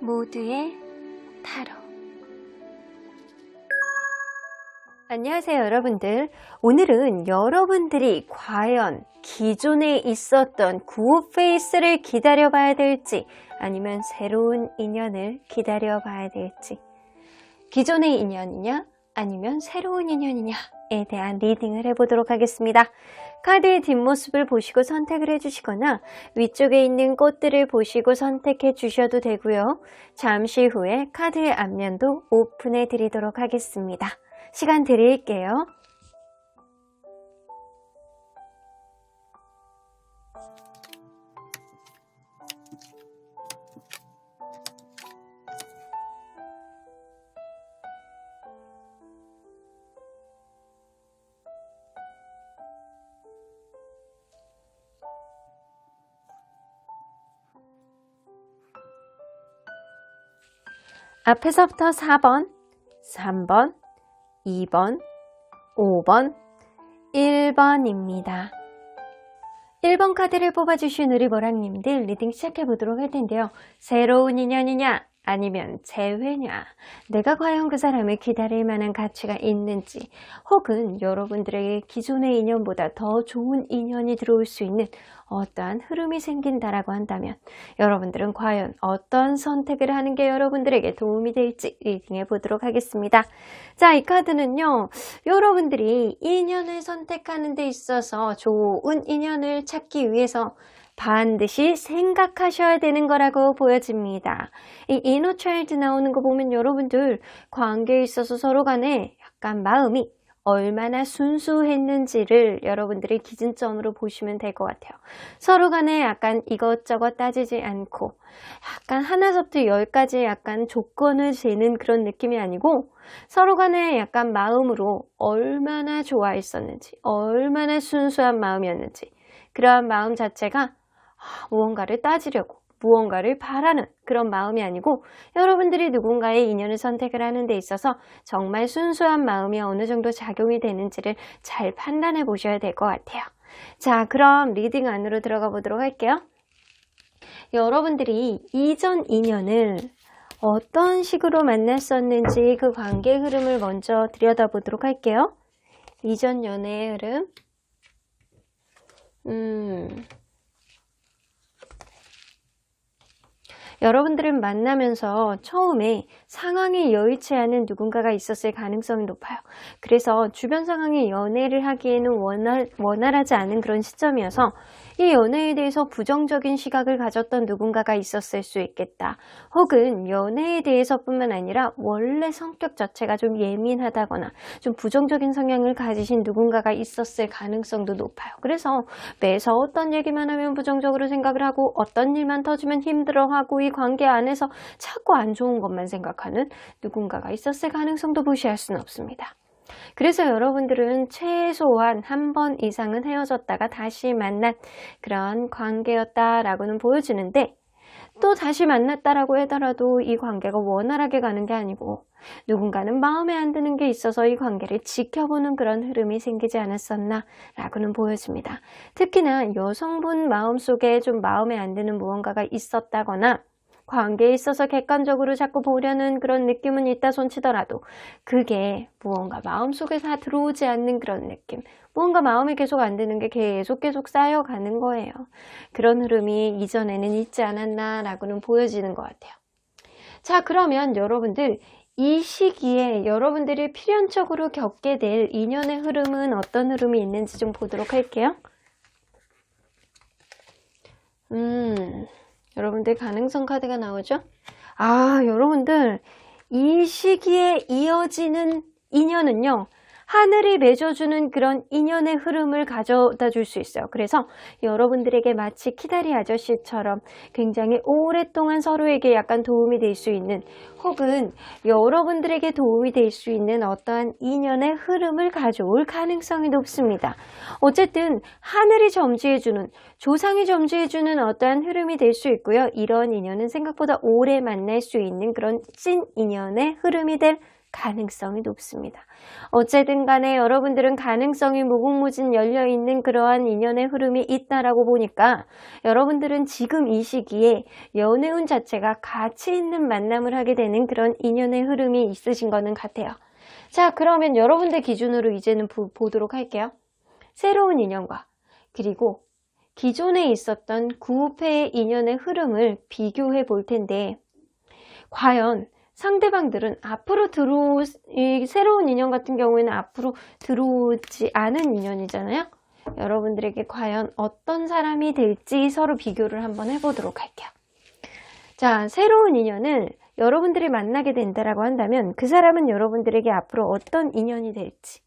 모두의 타로. 안녕하세요 여러분들. 오늘은 여러분들이 과연 기존에 있었던 구호 페이스를 기다려봐야 될지 아니면 새로운 인연을 기다려봐야 될지, 기존의 인연이냐 아니면 새로운 인연이냐에 대한 리딩을 해보도록 하겠습니다. 카드의 뒷모습을 보시고 선택을 해주시거나 위쪽에 있는 꽃들을 보시고 선택해 주셔도 되고요. 잠시 후에 카드의 앞면도 오픈해 드리도록 하겠습니다. 시간 드릴게요. 앞에서부터 4번, 3번, 2번, 5번, 1번입니다. 1번 카드를 뽑아주신 우리 모랑님들 리딩 시작해보도록 할 텐데요. 새로운 인연이냐 아니면 재회냐, 내가 과연 그 사람을 기다릴 만한 가치가 있는지, 혹은 여러분들에게 기존의 인연보다 더 좋은 인연이 들어올 수 있는 어떠한 흐름이 생긴다라고 한다면 여러분들은 과연 어떤 선택을 하는 게 여러분들에게 도움이 될지 리딩해 보도록 하겠습니다. 자, 이 카드는요, 여러분들이 인연을 선택하는 데 있어서 좋은 인연을 찾기 위해서 반드시 생각하셔야 되는 거라고 보여집니다. 이 이너 차일드 나오는 거 보면 여러분들 관계에 있어서 서로 간에 약간 마음이 얼마나 순수했는지를 여러분들이 기준점으로 보시면 될 것 같아요. 서로 간에 약간 이것저것 따지지 않고 약간 하나부터 열까지 약간 조건을 재는 그런 느낌이 아니고 서로 간에 약간 마음으로 얼마나 좋아했었는지, 얼마나 순수한 마음이었는지, 그러한 마음 자체가 무언가를 따지려고, 무언가를 바라는 그런 마음이 아니고 여러분들이 누군가의 인연을 선택을 하는 데 있어서 정말 순수한 마음이 어느 정도 작용이 되는지를 잘 판단해 보셔야 될 것 같아요. 자, 그럼 리딩 안으로 들어가 보도록 할게요. 여러분들이 이전 인연을 어떤 식으로 만났었는지 그 관계 흐름을 먼저 들여다보도록 할게요. 이전 연애의 흐름. 여러분들은 만나면서 처음에 상황이 여의치 않은 누군가가 있었을 가능성이 높아요. 그래서 주변 상황에 연애를 하기에는 원활하지 않은 그런 시점이어서 이 연애에 대해서 부정적인 시각을 가졌던 누군가가 있었을 수 있겠다. 혹은 연애에 대해서뿐만 아니라 원래 성격 자체가 좀 예민하다거나 좀 부정적인 성향을 가지신 누군가가 있었을 가능성도 높아요. 그래서 매서 어떤 얘기만 하면 부정적으로 생각을 하고 어떤 일만 터지면 힘들어하고 이 관계 안에서 자꾸 안 좋은 것만 생각하는 누군가가 있었을 가능성도 무시할 수는 없습니다. 그래서 여러분들은 최소한 한 번 이상은 헤어졌다가 다시 만난 그런 관계였다라고는 보여지는데, 또 다시 만났다라고 하더라도 이 관계가 원활하게 가는 게 아니고 누군가는 마음에 안 드는 게 있어서 이 관계를 지켜보는 그런 흐름이 생기지 않았었나 라고는 보여집니다. 특히나 여성분 마음속에 좀 마음에 안 드는 무언가가 있었다거나 관계에 있어서 객관적으로 자꾸 보려는 그런 느낌은 있다 손치더라도 그게 무언가 마음속에 다 들어오지 않는 그런 느낌, 무언가 마음에 계속 안 드는 게 계속 쌓여가는 거예요. 그런 흐름이 이전에는 있지 않았나 라고는 보여지는 것 같아요. 자, 그러면 여러분들 이 시기에 여러분들이 필연적으로 겪게 될 인연의 흐름은 어떤 흐름이 있는지 좀 보도록 할게요. 여러분들 가능성 카드가 나오죠? 여러분들 이 시기에 이어지는 인연은요, 하늘이 맺어주는 그런 인연의 흐름을 가져다 줄 수 있어요. 그래서 여러분들에게 마치 키다리 아저씨처럼 굉장히 오랫동안 서로에게 약간 도움이 될 수 있는, 혹은 여러분들에게 도움이 될 수 있는 어떠한 인연의 흐름을 가져올 가능성이 높습니다. 어쨌든 하늘이 점지해주는, 조상이 점지해주는 어떠한 흐름이 될 수 있고요. 이런 인연은 생각보다 오래 만날 수 있는 그런 찐 인연의 흐름이 될 가능성이 높습니다. 어쨌든 간에 여러분들은 가능성이 무궁무진 열려있는 그러한 인연의 흐름이 있다라고 보니까 여러분들은 지금 이 시기에 연애운 자체가 가치 있는 만남을 하게 되는 그런 인연의 흐름이 있으신 거는 같아요. 자, 그러면 여러분들 기준으로 이제는 보도록 할게요. 새로운 인연과 그리고 기존에 있었던 9회의 인연의 흐름을 비교해 볼 텐데 과연 상대방들은 이 새로운 인연 같은 경우에는 앞으로 들어오지 않은 인연이잖아요. 여러분들에게 과연 어떤 사람이 될지 서로 비교를 한번 해보도록 할게요. 자, 새로운 인연을 여러분들이 만나게 된다라고 한다면 그 사람은 여러분들에게 앞으로 어떤 인연이 될지.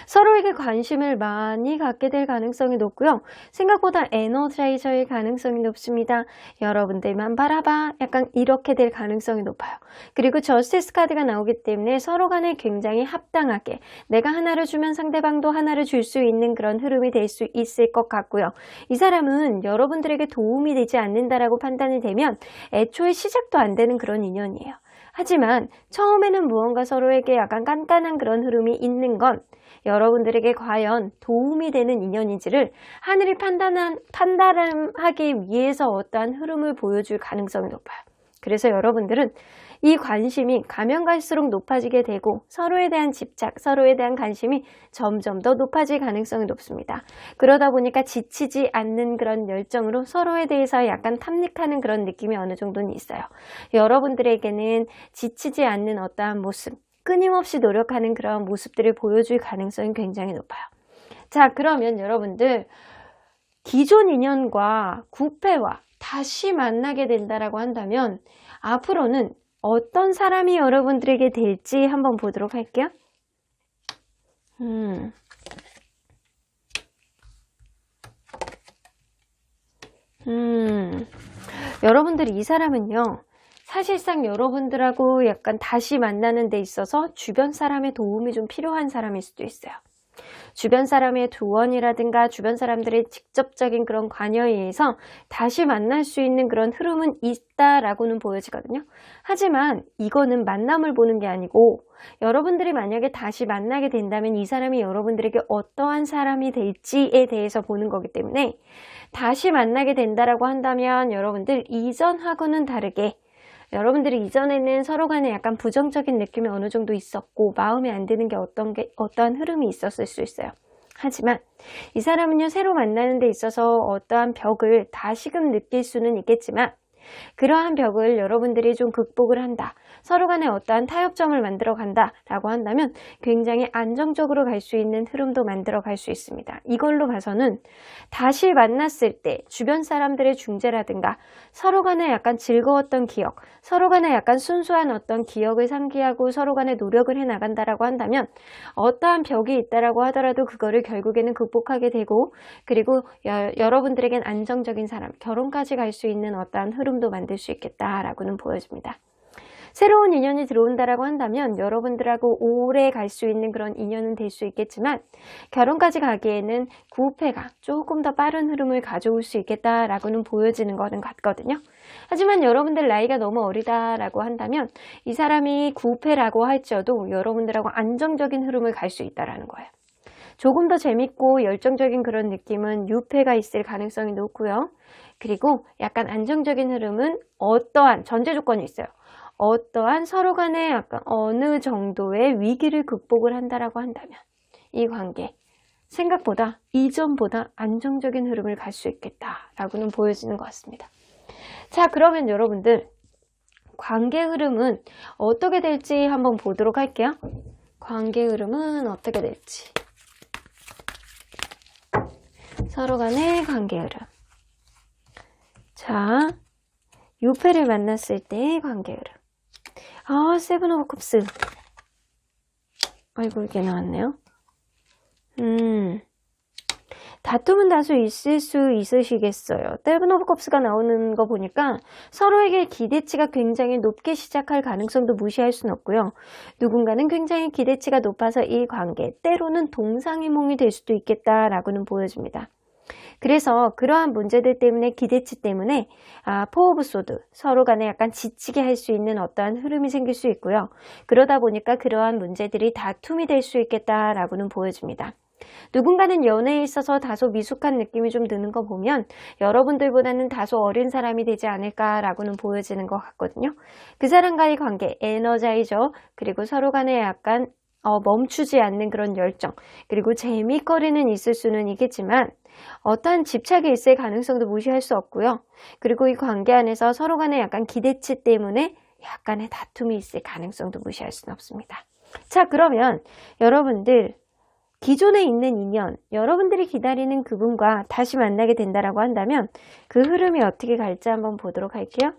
서로에게 관심을 많이 갖게 될 가능성이 높고요. 생각보다 에너자이저일 가능성이 높습니다. 여러분들만 바라봐. 약간 이렇게 될 가능성이 높아요. 그리고 저스티스 카드가 나오기 때문에 서로 간에 굉장히 합당하게 내가 하나를 주면 상대방도 하나를 줄 수 있는 그런 흐름이 될 수 있을 것 같고요. 이 사람은 여러분들에게 도움이 되지 않는다라고 판단이 되면 애초에 시작도 안 되는 그런 인연이에요. 하지만 처음에는 무언가 서로에게 약간 깐깐한 그런 흐름이 있는 건 여러분들에게 과연 도움이 되는 인연인지를 하늘이 판단하기 위해서 어떠한 흐름을 보여줄 가능성이 높아요. 그래서 여러분들은 이 관심이 가면 갈수록 높아지게 되고 서로에 대한 집착, 서로에 대한 관심이 점점 더 높아질 가능성이 높습니다. 그러다 보니까 지치지 않는 그런 열정으로 서로에 대해서 약간 탐닉하는 그런 느낌이 어느 정도는 있어요. 여러분들에게는 지치지 않는 어떠한 모습, 끊임없이 노력하는 그런 모습들을 보여줄 가능성이 굉장히 높아요. 자, 그러면 여러분들 기존 인연과 9패와 다시 만나게 된다라고 한다면 앞으로는 어떤 사람이 여러분들에게 될지 한번 보도록 할게요. 여러분들 이 사람은요. 사실상 여러분들하고 약간 다시 만나는 데 있어서 주변 사람의 도움이 좀 필요한 사람일 수도 있어요. 주변 사람의 조언이라든가 주변 사람들의 직접적인 그런 관여에 의해서 다시 만날 수 있는 그런 흐름은 있다라고는 보여지거든요. 하지만 이거는 만남을 보는 게 아니고 여러분들이 만약에 다시 만나게 된다면 이 사람이 여러분들에게 어떠한 사람이 될지에 대해서 보는 거기 때문에 다시 만나게 된다라고 한다면 여러분들 이전하고는 다르게 여러분들이 이전에는 서로 간에 약간 부정적인 느낌이 어느 정도 있었고 마음에 안 드는 게 어떠한 흐름이 있었을 수 있어요. 하지만 이 사람은요, 새로 만나는 데 있어서 어떠한 벽을 다시금 느낄 수는 있겠지만 그러한 벽을 여러분들이 좀 극복을 한다. 서로 간에 어떠한 타협점을 만들어 간다 라고 한다면 굉장히 안정적으로 갈 수 있는 흐름도 만들어 갈 수 있습니다. 이걸로 봐서는 다시 만났을 때 주변 사람들의 중재라든가 서로 간에 약간 즐거웠던 기억, 서로 간에 약간 순수한 어떤 기억을 상기하고 서로 간에 노력을 해 나간다라고 한다면 어떠한 벽이 있다라고 하더라도 그거를 결국에는 극복하게 되고 그리고 여러분들에겐 안정적인 사람, 결혼까지 갈 수 있는 어떠한 흐름도 만들 수 있겠다라고는 보여집니다. 새로운 인연이 들어온다라고 한다면 여러분들하고 오래 갈 수 있는 그런 인연은 될 수 있겠지만 결혼까지 가기에는 9패가 조금 더 빠른 흐름을 가져올 수 있겠다라고는 보여지는 거는 같거든요. 하지만 여러분들 나이가 너무 어리다라고 한다면 이 사람이 9패라고 할지어도 여러분들하고 안정적인 흐름을 갈 수 있다라는 거예요. 조금 더 재밌고 열정적인 그런 느낌은 6패가 있을 가능성이 높고요. 그리고 약간 안정적인 흐름은 어떠한 전제 조건이 있어요. 어떠한 서로 간에 약간 어느 정도의 위기를 극복을 한다라고 한다면 이 관계 생각보다 이전보다 안정적인 흐름을 갈 수 있겠다라고는 보여지는 것 같습니다. 자, 그러면 여러분들 관계 흐름은 어떻게 될지 한번 보도록 할게요. 관계 흐름은 어떻게 될지. 서로 간의 관계 흐름. 자, 6패를 만났을 때의 관계 흐름. 아, 세븐 오브 컵스. 아이고, 이게 나왔네요. 다툼은 다소 있을 수 있으시겠어요. 세븐 오브 컵스가 나오는 거 보니까 서로에게 기대치가 굉장히 높게 시작할 가능성도 무시할 수는 없고요. 누군가는 굉장히 기대치가 높아서 이 관계, 때로는 동상이몽이 될 수도 있겠다라고는 보여집니다. 그래서 그러한 문제들 때문에 기대치 때문에 포 오브 소드, 서로 간에 약간 지치게 할 수 있는 어떠한 흐름이 생길 수 있고요. 그러다 보니까 그러한 문제들이 다툼이 될 수 있겠다라고는 보여집니다. 누군가는 연애에 있어서 다소 미숙한 느낌이 좀 드는 거 보면 여러분들보다는 다소 어린 사람이 되지 않을까라고는 보여지는 것 같거든요. 그 사람과의 관계, 에너자이저, 그리고 서로 간에 약간 멈추지 않는 그런 열정, 그리고 재미거리는 있을 수는 있겠지만 어떠한 집착이 있을 가능성도 무시할 수 없고요. 그리고 이 관계 안에서 서로 간에 약간 기대치 때문에 약간의 다툼이 있을 가능성도 무시할 수는 없습니다. 자, 그러면 여러분들 기존에 있는 인연, 여러분들이 기다리는 그분과 다시 만나게 된다라고 한다면 그 흐름이 어떻게 갈지 한번 보도록 할게요.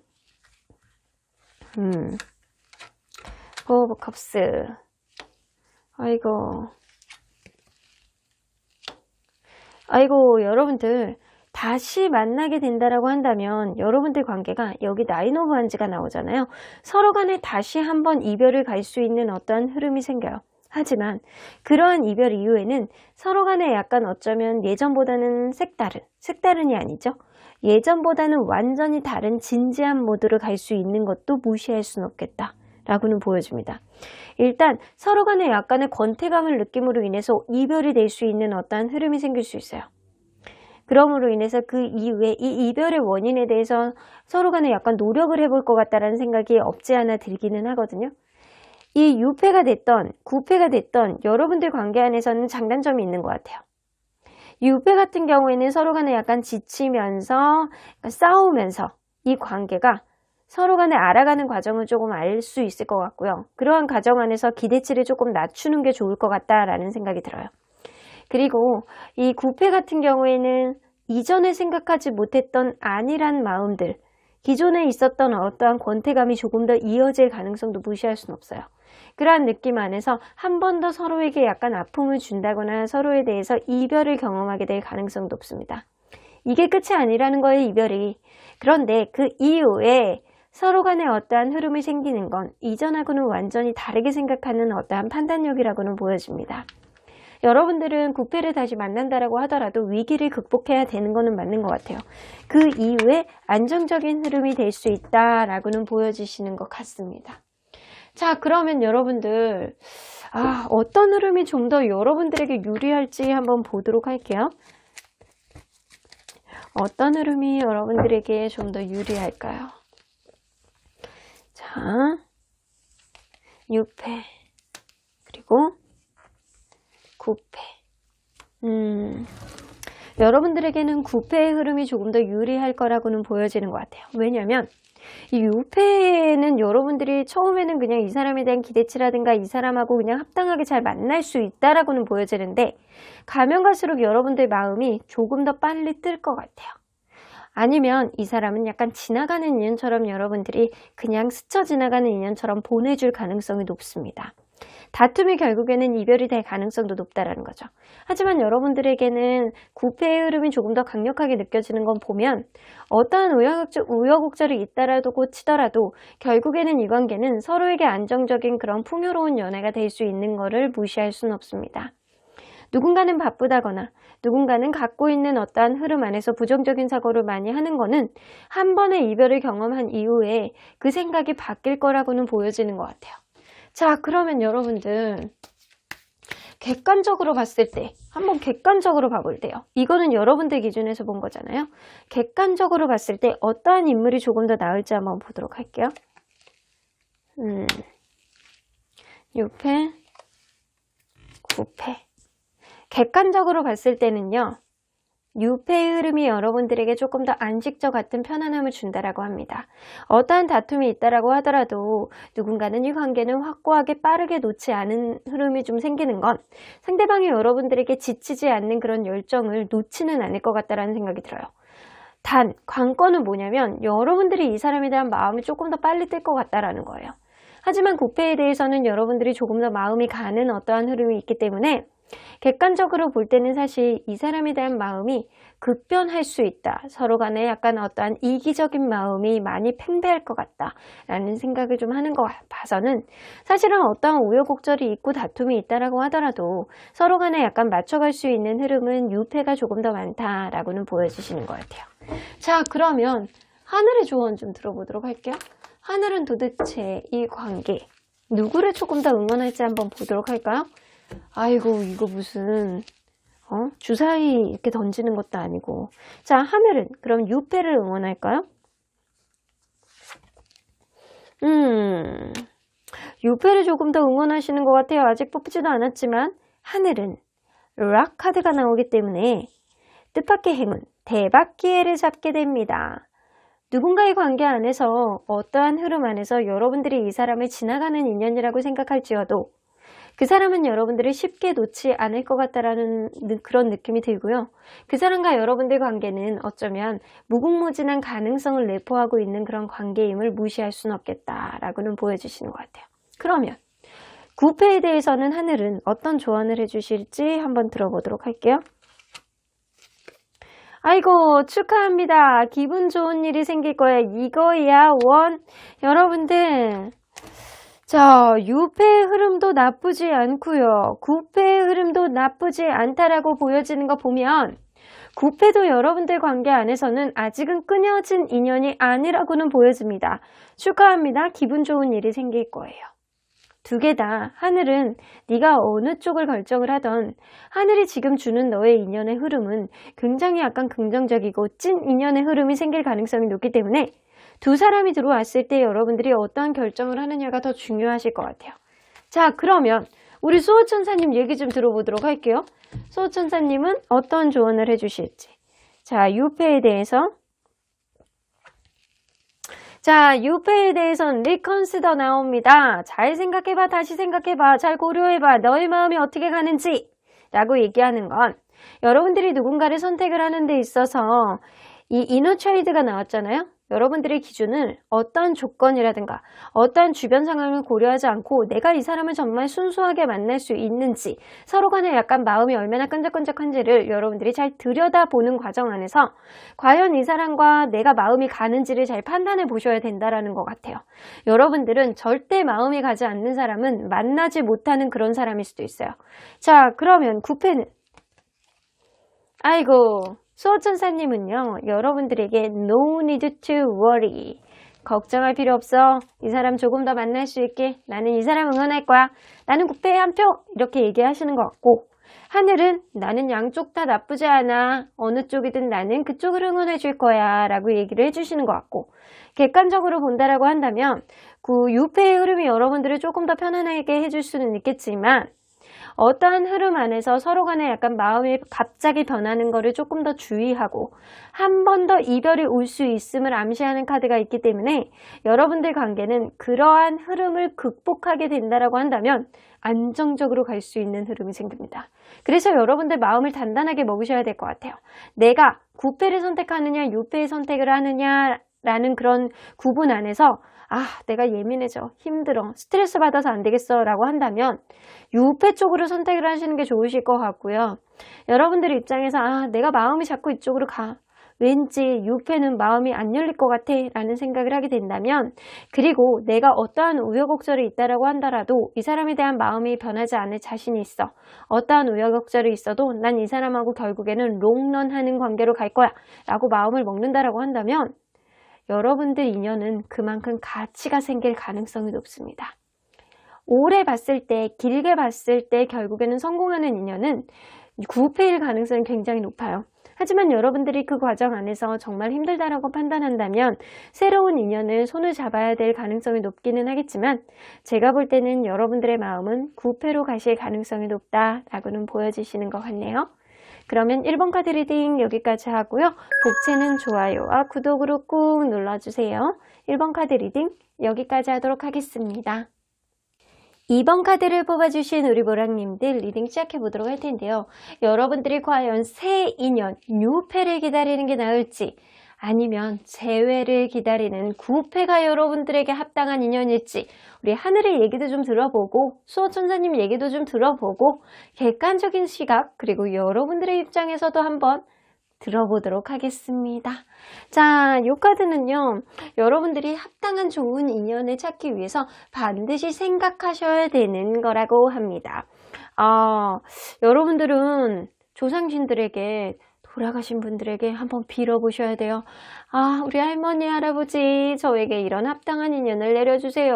포 오브 컵스. 아이고, 여러분들 다시 만나게 된다라고 한다면 여러분들 관계가 여기 나인 오브 wands가 나오잖아요. 서로 간에 다시 한번 이별을 갈 수 있는 어떠한 흐름이 생겨요. 하지만 그러한 이별 이후에는 서로 간에 약간 어쩌면 예전보다는 색다른이 아니죠. 예전보다는 완전히 다른 진지한 모드로 갈 수 있는 것도 무시할 수는 없겠다 라고는 보여줍니다. 일단 서로 간에 약간의 권태감을 느낌으로 인해서 이별이 될 수 있는 어떠한 흐름이 생길 수 있어요. 그럼으로 인해서 그 이후에 이 이별의 원인에 대해서 서로 간에 약간 노력을 해볼 것 같다라는 생각이 없지 않아 들기는 하거든요. 이 6패가 됐던 9패가 됐던 여러분들 관계 안에서는 장단점이 있는 것 같아요. 6패 같은 경우에는 서로 간에 약간 지치면서 싸우면서 이 관계가 서로 간에 알아가는 과정을 조금 알 수 있을 것 같고요. 그러한 과정 안에서 기대치를 조금 낮추는 게 좋을 것 같다라는 생각이 들어요. 그리고 이 9패 같은 경우에는 이전에 생각하지 못했던 안일한 마음들, 기존에 있었던 어떠한 권태감이 조금 더 이어질 가능성도 무시할 수는 없어요. 그러한 느낌 안에서 한 번 더 서로에게 약간 아픔을 준다거나 서로에 대해서 이별을 경험하게 될 가능성도 없습니다. 이게 끝이 아니라는 거예요, 이별이. 그런데 그 이후에 서로 간에 어떠한 흐름이 생기는 건 이전하고는 완전히 다르게 생각하는 어떠한 판단력이라고는 보여집니다. 여러분들은 9패를 다시 만난다라고 하더라도 위기를 극복해야 되는 거는 맞는 것 같아요. 그 이후에 안정적인 흐름이 될 수 있다라고는 보여지시는 것 같습니다. 자, 그러면 여러분들 어떤 흐름이 좀 더 여러분들에게 유리할지 한번 보도록 할게요. 어떤 흐름이 여러분들에게 좀 더 유리할까요? 자, 6패 그리고 9패. 여러분들에게는 9패의 흐름이 조금 더 유리할 거라고는 보여지는 것 같아요. 왜냐하면 이 6패는 여러분들이 처음에는 그냥 이 사람에 대한 기대치라든가 이 사람하고 그냥 합당하게 잘 만날 수 있다라고는 보여지는데 가면 갈수록 여러분들 마음이 조금 더 빨리 뜰 것 같아요. 아니면 이 사람은 약간 지나가는 인연처럼 여러분들이 그냥 스쳐 지나가는 인연처럼 보내줄 가능성이 높습니다. 다툼이 결국에는 이별이 될 가능성도 높다라는 거죠. 하지만 여러분들에게는 9패의 흐름이 조금 더 강력하게 느껴지는 건 보면 어떠한 우여곡절이 있다라도 치더라도 결국에는 이 관계는 서로에게 안정적인 그런 풍요로운 연애가 될 수 있는 것을 무시할 수는 없습니다. 누군가는 바쁘다거나 누군가는 갖고 있는 어떠한 흐름 안에서 부정적인 사고를 많이 하는 거는 한 번의 이별을 경험한 이후에 그 생각이 바뀔 거라고는 보여지는 것 같아요. 자, 그러면 여러분들 객관적으로 봤을 때 한번 객관적으로 봐볼게요. 이거는 여러분들 기준에서 본 거잖아요. 객관적으로 봤을 때 어떠한 인물이 조금 더 나을지 한번 보도록 할게요. 6패 9패 객관적으로 봤을 때는요. 6패의 흐름이 여러분들에게 조금 더 안식처 같은 편안함을 준다라고 합니다. 어떠한 다툼이 있다라고 하더라도 누군가는 이 관계는 확고하게 빠르게 놓지 않은 흐름이 좀 생기는 건 상대방이 여러분들에게 지치지 않는 그런 열정을 놓지는 않을 것 같다라는 생각이 들어요. 단, 관건은 뭐냐면 여러분들이 이 사람에 대한 마음이 조금 더 빨리 뜰 것 같다라는 거예요. 하지만 9패에 대해서는 여러분들이 조금 더 마음이 가는 어떠한 흐름이 있기 때문에 객관적으로 볼 때는 사실 이 사람에 대한 마음이 급변할 수 있다. 서로 간에 약간 어떠한 이기적인 마음이 많이 팽배할 것 같다. 라는 생각을 좀 하는 것 봐서는 사실은 어떠한 우여곡절이 있고 다툼이 있다라고 하더라도 서로 간에 약간 맞춰갈 수 있는 흐름은 유패가 조금 더 많다라고는 보여주시는 것 같아요. 자, 그러면 하늘의 조언 좀 들어보도록 할게요. 하늘은 도대체 이 관계 누구를 조금 더 응원할지 한번 보도록 할까요? 아이고, 이거 무슨 주사위 이렇게 던지는 것도 아니고. 자, 하늘은 그럼 유패를 응원할까요? 유패를 조금 더 응원하시는 것 같아요. 아직 뽑지도 않았지만 하늘은 락 카드가 나오기 때문에 뜻밖의 행운, 대박 기회를 잡게 됩니다. 누군가의 관계 안에서 어떠한 흐름 안에서 여러분들이 이 사람을 지나가는 인연이라고 생각할지어도 그 사람은 여러분들을 쉽게 놓지 않을 것 같다라는 그런 느낌이 들고요. 그 사람과 여러분들 관계는 어쩌면 무궁무진한 가능성을 내포하고 있는 그런 관계임을 무시할 수는 없겠다라고는 보여주시는 것 같아요. 그러면 9패에 대해서는 하늘은 어떤 조언을 해주실지 한번 들어보도록 할게요. 아이고, 축하합니다. 기분 좋은 일이 생길 거야. 이거야 원. 여러분들, 자, 유패의 흐름도 나쁘지 않고요. 9패의 흐름도 나쁘지 않다라고 보여지는 거 보면 9패도 여러분들 관계 안에서는 아직은 끊어진 인연이 아니라고는 보여집니다. 축하합니다. 기분 좋은 일이 생길 거예요. 두 개 다 하늘은 네가 어느 쪽을 결정을 하던 하늘이 지금 주는 너의 인연의 흐름은 굉장히 약간 긍정적이고 찐 인연의 흐름이 생길 가능성이 높기 때문에 두 사람이 들어왔을 때 여러분들이 어떠한 결정을 하느냐가 더 중요하실 것 같아요. 자, 그러면 우리 수호천사님 얘기 좀 들어보도록 할게요. 수호천사님은 어떤 조언을 해주실지. 자, 유패에 대해서. 자, 유패에 대해서는 리컨시더 나옵니다. 잘 생각해봐, 다시 생각해봐, 잘 고려해봐, 너의 마음이 어떻게 가는지 라고 얘기하는 건 여러분들이 누군가를 선택을 하는 데 있어서 이 이너 차일드가 나왔잖아요. 여러분들의 기준을 어떠한 조건이라든가 어떠한 주변 상황을 고려하지 않고 내가 이 사람을 정말 순수하게 만날 수 있는지 서로 간에 약간 마음이 얼마나 끈적끈적한지를 여러분들이 잘 들여다보는 과정 안에서 과연 이 사람과 내가 마음이 가는지를 잘 판단해 보셔야 된다는 것 같아요. 여러분들은 절대 마음이 가지 않는 사람은 만나지 못하는 그런 사람일 수도 있어요. 자, 그러면 9패는 아이고, 수호천사님은요, 여러분들에게 no need to worry. 걱정할 필요 없어. 이 사람 조금 더 만날 수 있게. 나는 이 사람 응원할 거야. 나는 9패에 한 표. 이렇게 얘기하시는 것 같고, 하늘은 나는 양쪽 다 나쁘지 않아. 어느 쪽이든 나는 그쪽을 응원해 줄 거야. 라고 얘기를 해주시는 것 같고, 객관적으로 본다라고 한다면, 그 유패의 흐름이 여러분들을 조금 더 편안하게 해줄 수는 있겠지만, 어떠한 흐름 안에서 서로 간에 약간 마음이 갑자기 변하는 거를 조금 더 주의하고 한 번 더 이별이 올 수 있음을 암시하는 카드가 있기 때문에 여러분들 관계는 그러한 흐름을 극복하게 된다라고 한다면 안정적으로 갈 수 있는 흐름이 생깁니다. 그래서 여러분들 마음을 단단하게 먹으셔야 될 것 같아요. 내가 9패를 선택하느냐 6패를 선택을 하느냐라는 그런 구분 안에서 내가 예민해져, 힘들어, 스트레스 받아서 안 되겠어 라고 한다면 6패 쪽으로 선택을 하시는 게 좋으실 것 같고요. 여러분들 입장에서 내가 마음이 자꾸 이쪽으로 가, 왠지 6패는 마음이 안 열릴 것 같아 라는 생각을 하게 된다면, 그리고 내가 어떠한 우여곡절이 있다라고 한다라도 이 사람에 대한 마음이 변하지 않을 자신이 있어, 어떠한 우여곡절이 있어도 난 이 사람하고 결국에는 롱런하는 관계로 갈 거야 라고 마음을 먹는다라고 한다면 여러분들 인연은 그만큼 가치가 생길 가능성이 높습니다. 오래 봤을 때, 길게 봤을 때 결국에는 성공하는 인연은 9패일 가능성이 굉장히 높아요. 하지만 여러분들이 그 과정 안에서 정말 힘들다라고 판단한다면 새로운 인연을 손을 잡아야 될 가능성이 높기는 하겠지만 제가 볼 때는 여러분들의 마음은 9패로 가실 가능성이 높다라고는 보여지시는 것 같네요. 그러면 1번 카드 리딩 여기까지 하고요. 복채는 좋아요와 구독으로 꾹 눌러주세요. 1번 카드 리딩 여기까지 하도록 하겠습니다. 2번 카드를 뽑아주신 우리 보랑님들 리딩 시작해보도록 할 텐데요. 여러분들이 과연 새 인연, 뉴패를 기다리는 게 나을지 아니면 재회를 기다리는 구패가 여러분들에게 합당한 인연일지 우리 하늘의 얘기도 좀 들어보고 수호천사님 얘기도 좀 들어보고 객관적인 시각 그리고 여러분들의 입장에서도 한번 들어보도록 하겠습니다. 자, 이 카드는요. 여러분들이 합당한 좋은 인연을 찾기 위해서 반드시 생각하셔야 되는 거라고 합니다. 여러분들은 조상신들에게 돌아가신 분들에게 한번 빌어보셔야 돼요. 우리 할머니, 할아버지 저에게 이런 합당한 인연을 내려주세요.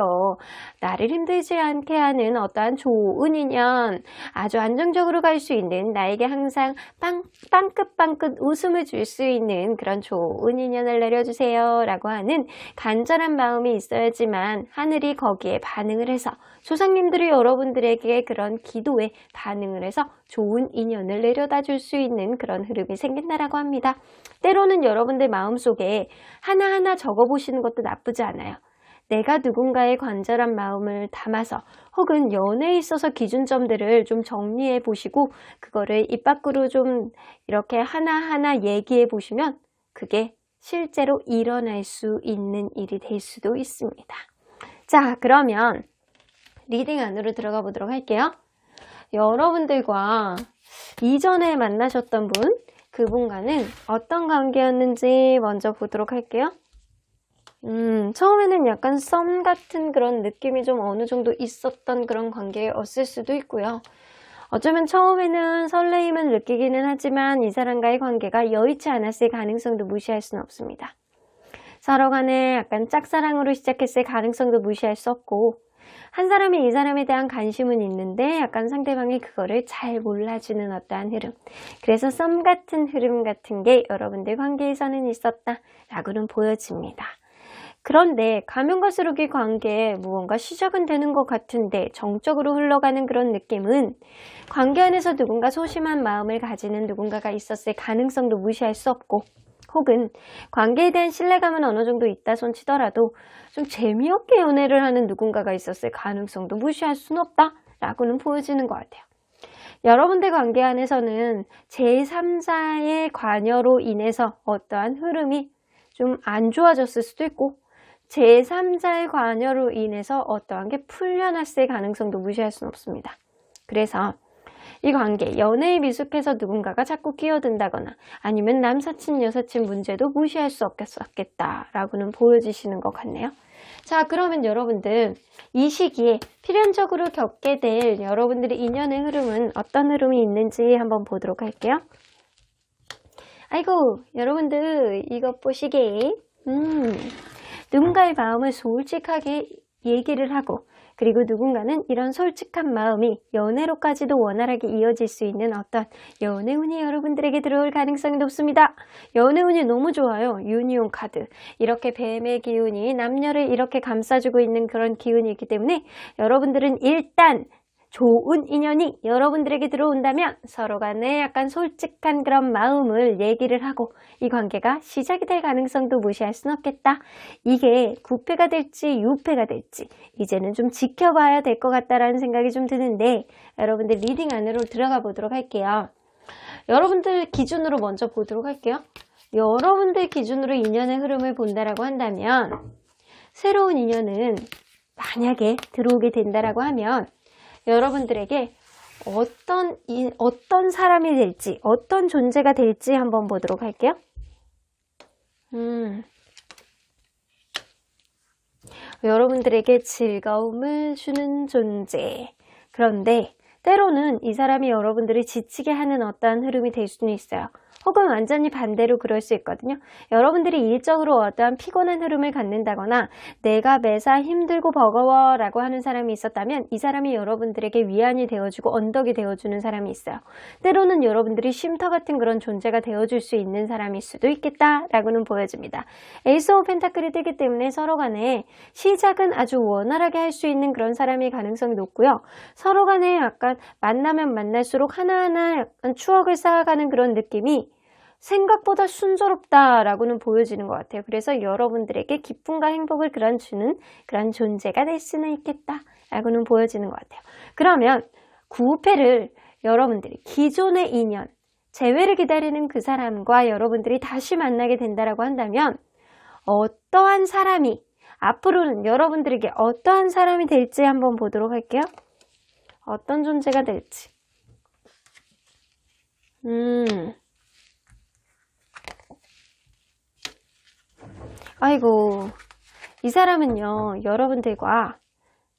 나를 힘들지 않게 하는 어떠한 좋은 인연, 아주 안정적으로 갈 수 있는 나에게 항상 빵긋빵긋 웃음을 줄 수 있는 그런 좋은 인연을 내려주세요 라고 하는 간절한 마음이 있어야지만 하늘이 거기에 반응을 해서 조상님들이 여러분들에게 그런 기도에 반응을 해서 좋은 인연을 내려다 줄 수 있는 그런 흐름이 생긴다라고 합니다. 때로는 여러분들 마음속에 하나하나 적어보시는 것도 나쁘지 않아요. 내가 누군가의 간절한 마음을 담아서 혹은 연애에 있어서 기준점들을 좀 정리해 보시고 그거를 입 밖으로 좀 이렇게 하나하나 얘기해 보시면 그게 실제로 일어날 수 있는 일이 될 수도 있습니다. 자, 그러면 리딩 안으로 들어가 보도록 할게요. 여러분들과 이전에 만나셨던 분, 그분과는 어떤 관계였는지 먼저 보도록 할게요. 처음에는 약간 썸 같은 그런 느낌이 좀 어느 정도 있었던 그런 관계였을 수도 있고요. 어쩌면 처음에는 설레임을 느끼기는 하지만 이 사람과의 관계가 여의치 않았을 가능성도 무시할 수는 없습니다. 서로 간에 약간 짝사랑으로 시작했을 가능성도 무시할 수 없고 한 사람이 이 사람에 대한 관심은 있는데 약간 상대방이 그거를 잘 몰라주는 어떠한 흐름. 그래서 썸 같은 흐름 같은 게 여러분들 관계에서는 있었다라고는 보여집니다. 그런데 가면 갈수록 이 관계에 무언가 시작은 되는 것 같은데 정적으로 흘러가는 그런 느낌은 관계 안에서 누군가 소심한 마음을 가지는 누군가가 있었을 가능성도 무시할 수 없고 혹은 관계에 대한 신뢰감은 어느 정도 있다 손 치더라도 좀 재미없게 연애를 하는 누군가가 있었을 가능성도 무시할 수는 없다라고는 보여지는 것 같아요. 여러분들 관계 안에서는 제3자의 관여로 인해서 어떠한 흐름이 좀 안 좋아졌을 수도 있고 제3자의 관여로 인해서 어떠한 게 풀려났을 가능성도 무시할 수는 없습니다. 그래서 이 관계, 연애에 미숙해서 누군가가 자꾸 끼어든다거나 아니면 남사친, 여사친 문제도 무시할 수 없겠다라고는 보여지시는 것 같네요. 자, 그러면 여러분들 이 시기에 필연적으로 겪게 될 여러분들의 인연의 흐름은 어떤 흐름이 있는지 한번 보도록 할게요. 아이고, 여러분들 이것 보시게 누군가의 마음을 솔직하게 얘기를 하고 그리고 누군가는 이런 솔직한 마음이 연애로까지도 원활하게 이어질 수 있는 어떤 연애운이 여러분들에게 들어올 가능성이 높습니다. 연애운이 너무 좋아요. 유니온 카드. 이렇게 뱀의 기운이 남녀를 이렇게 감싸주고 있는 그런 기운이 있기 때문에 여러분들은 일단 좋은 인연이 여러분들에게 들어온다면 서로 간에 약간 솔직한 그런 마음을 얘기를 하고 이 관계가 시작이 될 가능성도 무시할 순 없겠다. 이게 구패가 될지 유패가 될지 이제는 좀 지켜봐야 될 것 같다라는 생각이 좀 드는데 여러분들 리딩 안으로 들어가 보도록 할게요. 여러분들 기준으로 먼저 보도록 할게요. 여러분들 기준으로 인연의 흐름을 본다라고 한다면 새로운 인연은 만약에 들어오게 된다라고 하면 여러분들에게 어떤 사람이 될지, 어떤 존재가 될지 한번 보도록 할게요. 여러분들에게 즐거움을 주는 존재. 그런데 때로는 이 사람이 여러분들을 지치게 하는 어떠한 흐름이 될 수는 있어요. 혹은 완전히 반대로 그럴 수 있거든요. 여러분들이 일적으로 어떠한 피곤한 흐름을 갖는다거나 내가 매사 힘들고 버거워 라고 하는 사람이 있었다면 이 사람이 여러분들에게 위안이 되어주고 언덕이 되어주는 사람이 있어요. 때로는 여러분들이 쉼터 같은 그런 존재가 되어줄 수 있는 사람일 수도 있겠다라고는 보여집니다. 에이스 오브 펜타클이 뜨기 때문에 서로 간에 시작은 아주 원활하게 할 수 있는 그런 사람일 가능성이 높고요. 서로 간에 약간 만나면 만날수록 하나하나 약간 추억을 쌓아가는 그런 느낌이 생각보다 순조롭다라고는 보여지는 것 같아요. 그래서 여러분들에게 기쁨과 행복을 주는 그런 존재가 될 수는 있겠다라고는 보여지는 것 같아요. 그러면 구패를 여러분들이 기존의 인연, 재회를 기다리는 그 사람과 여러분들이 다시 만나게 된다라고 한다면 어떠한 사람이 앞으로는 여러분들에게 어떠한 사람이 될지 한번 보도록 할게요. 어떤 존재가 될지. 아이고, 이 사람은요, 여러분들과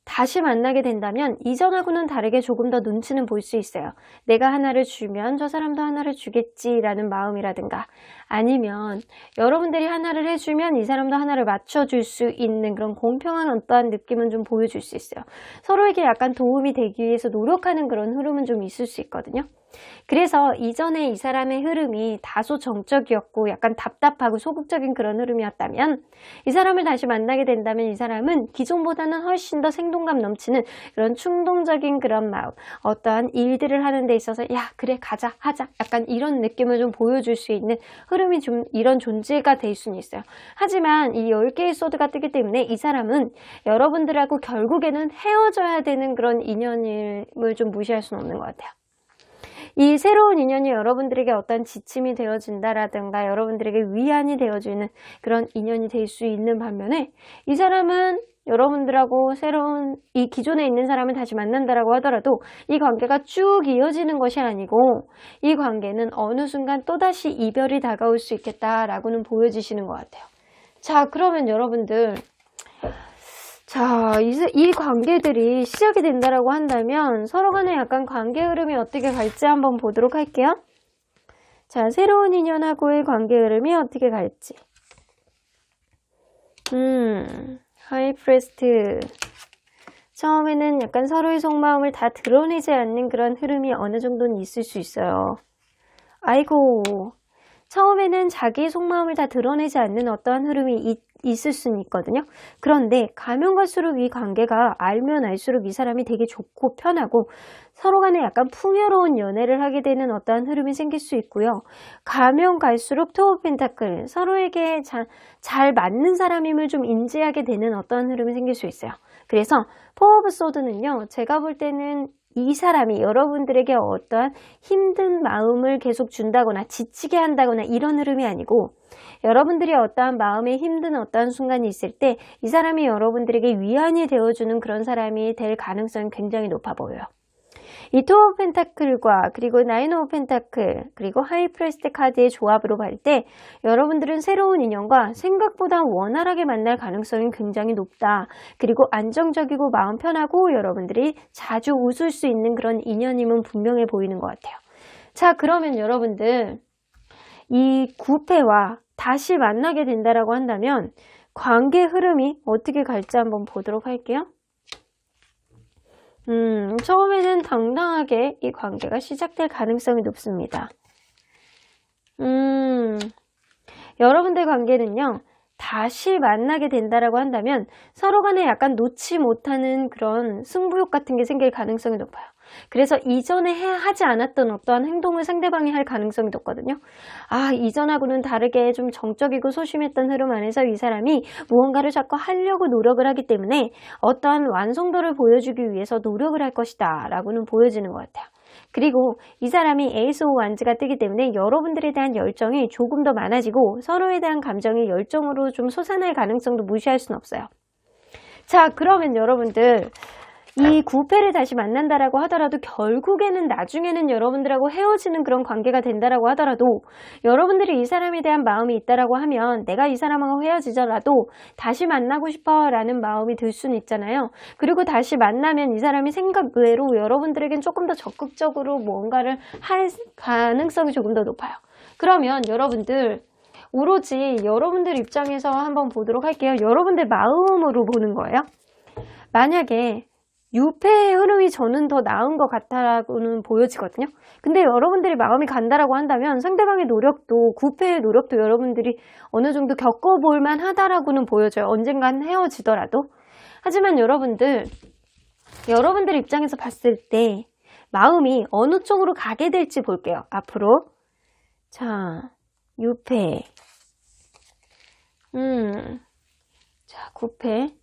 다시 만나게 된다면 이전하고는 다르게 조금 더 눈치는 볼 수 있어요. 내가 하나를 주면 저 사람도 하나를 주겠지라는 마음이라든가, 아니면 여러분들이 하나를 해주면 이 사람도 하나를 맞춰줄 수 있는 그런 공평한 어떠한 느낌은 좀 보여줄 수 있어요. 서로에게 약간 도움이 되기 위해서 노력하는 그런 흐름은 좀 있을 수 있거든요. 그래서 이전에 이 사람의 흐름이 다소 정적이었고 약간 답답하고 소극적인 그런 흐름이었다면 이 사람을 다시 만나게 된다면 이 사람은 기존보다는 훨씬 더 생동감 넘치는 그런 충동적인 그런 마음, 어떠한 일들을 하는 데 있어서 야 그래 가자 하자 약간 이런 느낌을 좀 보여줄 수 있는 흐름이 좀 이런 존재가 될 수는 있어요. 하지만 이 10개의 소드가 뜨기 때문에 이 사람은 여러분들하고 결국에는 헤어져야 되는 그런 인연임을 좀 무시할 수는 없는 것 같아요. 이 새로운 인연이 여러분들에게 어떤 지침이 되어준다라든가 여러분들에게 위안이 되어주는 그런 인연이 될 수 있는 반면에 이 사람은 여러분들하고 새로운 이 기존에 있는 사람을 다시 만난다라고 하더라도 이 관계가 쭉 이어지는 것이 아니고 이 관계는 어느 순간 또다시 이별이 다가올 수 있겠다라고는 보여지시는 것 같아요. 자, 그러면 여러분들 자, 이 관계들이 시작이 된다라고 한다면 서로 간에 약간 관계 흐름이 어떻게 갈지 한번 보도록 할게요. 자, 새로운 인연하고의 관계 흐름이 어떻게 갈지. 하이프리스트. 처음에는 약간 서로의 속마음을 다 드러내지 않는 그런 흐름이 어느 정도는 있을 수 있어요. 아이고, 처음에는 자기의 속마음을 다 드러내지 않는 어떠한 흐름이 있을 수는 있거든요. 그런데 가면 갈수록 이 관계가 알면 알수록 이 사람이 되게 좋고 편하고 서로 간에 약간 풍요로운 연애를 하게 되는 어떠한 흐름이 생길 수 있고요. 가면 갈수록 투 오브 펜타클, 서로에게 잘 맞는 사람임을 좀 인지하게 되는 어떠한 흐름이 생길 수 있어요. 그래서 포 오브 소드는요, 제가 볼 때는 이 사람이 여러분들에게 어떠한 힘든 마음을 계속 준다거나 지치게 한다거나 이런 흐름이 아니고 여러분들이 어떠한 마음에 힘든 어떠한 순간이 있을 때 이 사람이 여러분들에게 위안이 되어주는 그런 사람이 될 가능성이 굉장히 높아 보여요. 이 투 오브 펜타클과 그리고 나인 오브 펜타클 그리고 하이프리스트 카드의 조합으로 볼 때 여러분들은 새로운 인연과 생각보다 원활하게 만날 가능성이 굉장히 높다. 그리고 안정적이고 마음 편하고 여러분들이 자주 웃을 수 있는 그런 인연임은 분명해 보이는 것 같아요. 자, 그러면 여러분들 이 9패와 다시 만나게 된다라고 한다면 관계 흐름이 어떻게 갈지 한번 보도록 할게요. 처음에는 당당하게 이 관계가 시작될 가능성이 높습니다. 여러분들 관계는요, 다시 만나게 된다라고 한다면 서로 간에 약간 놓지 못하는 그런 승부욕 같은 게 생길 가능성이 높아요. 그래서 이전에 하지 않았던 어떠한 행동을 상대방이 할 가능성이 높거든요. 아, 이전하고는 다르게 좀 정적이고 소심했던 흐름 안에서 이 사람이 무언가를 자꾸 하려고 노력을 하기 때문에 어떠한 완성도를 보여주기 위해서 노력을 할 것이다 라고는 보여지는 것 같아요. 그리고 이 사람이 에이스 오브 완즈가 뜨기 때문에 여러분들에 대한 열정이 조금 더 많아지고 서로에 대한 감정이 열정으로 좀 솟아날 가능성도 무시할 수는 없어요. 자, 그러면 여러분들 이 9패를 다시 만난다라고 하더라도 결국에는 나중에는 여러분들하고 헤어지는 그런 관계가 된다라고 하더라도 여러분들이 이 사람에 대한 마음이 있다라고 하면 내가 이 사람하고 헤어지더라도 다시 만나고 싶어 라는 마음이 들 수는 있잖아요. 그리고 다시 만나면 이 사람이 생각 외로 여러분들에겐 조금 더 적극적으로 뭔가를 할 가능성이 조금 더 높아요. 그러면 여러분들 오로지 여러분들 입장에서 한번 보도록 할게요. 여러분들 마음으로 보는 거예요. 만약에 6패의 흐름이 저는 더 나은 것 같다고는 보여지거든요. 근데 여러분들이 마음이 간다라고 한다면 상대방의 노력도 9패의 노력도 여러분들이 어느 정도 겪어볼 만하다라고는 보여져요. 언젠간 헤어지더라도. 하지만 여러분들 입장에서 봤을 때 마음이 어느 쪽으로 가게 될지 볼게요. 앞으로. 자, 6패. 자, 9패.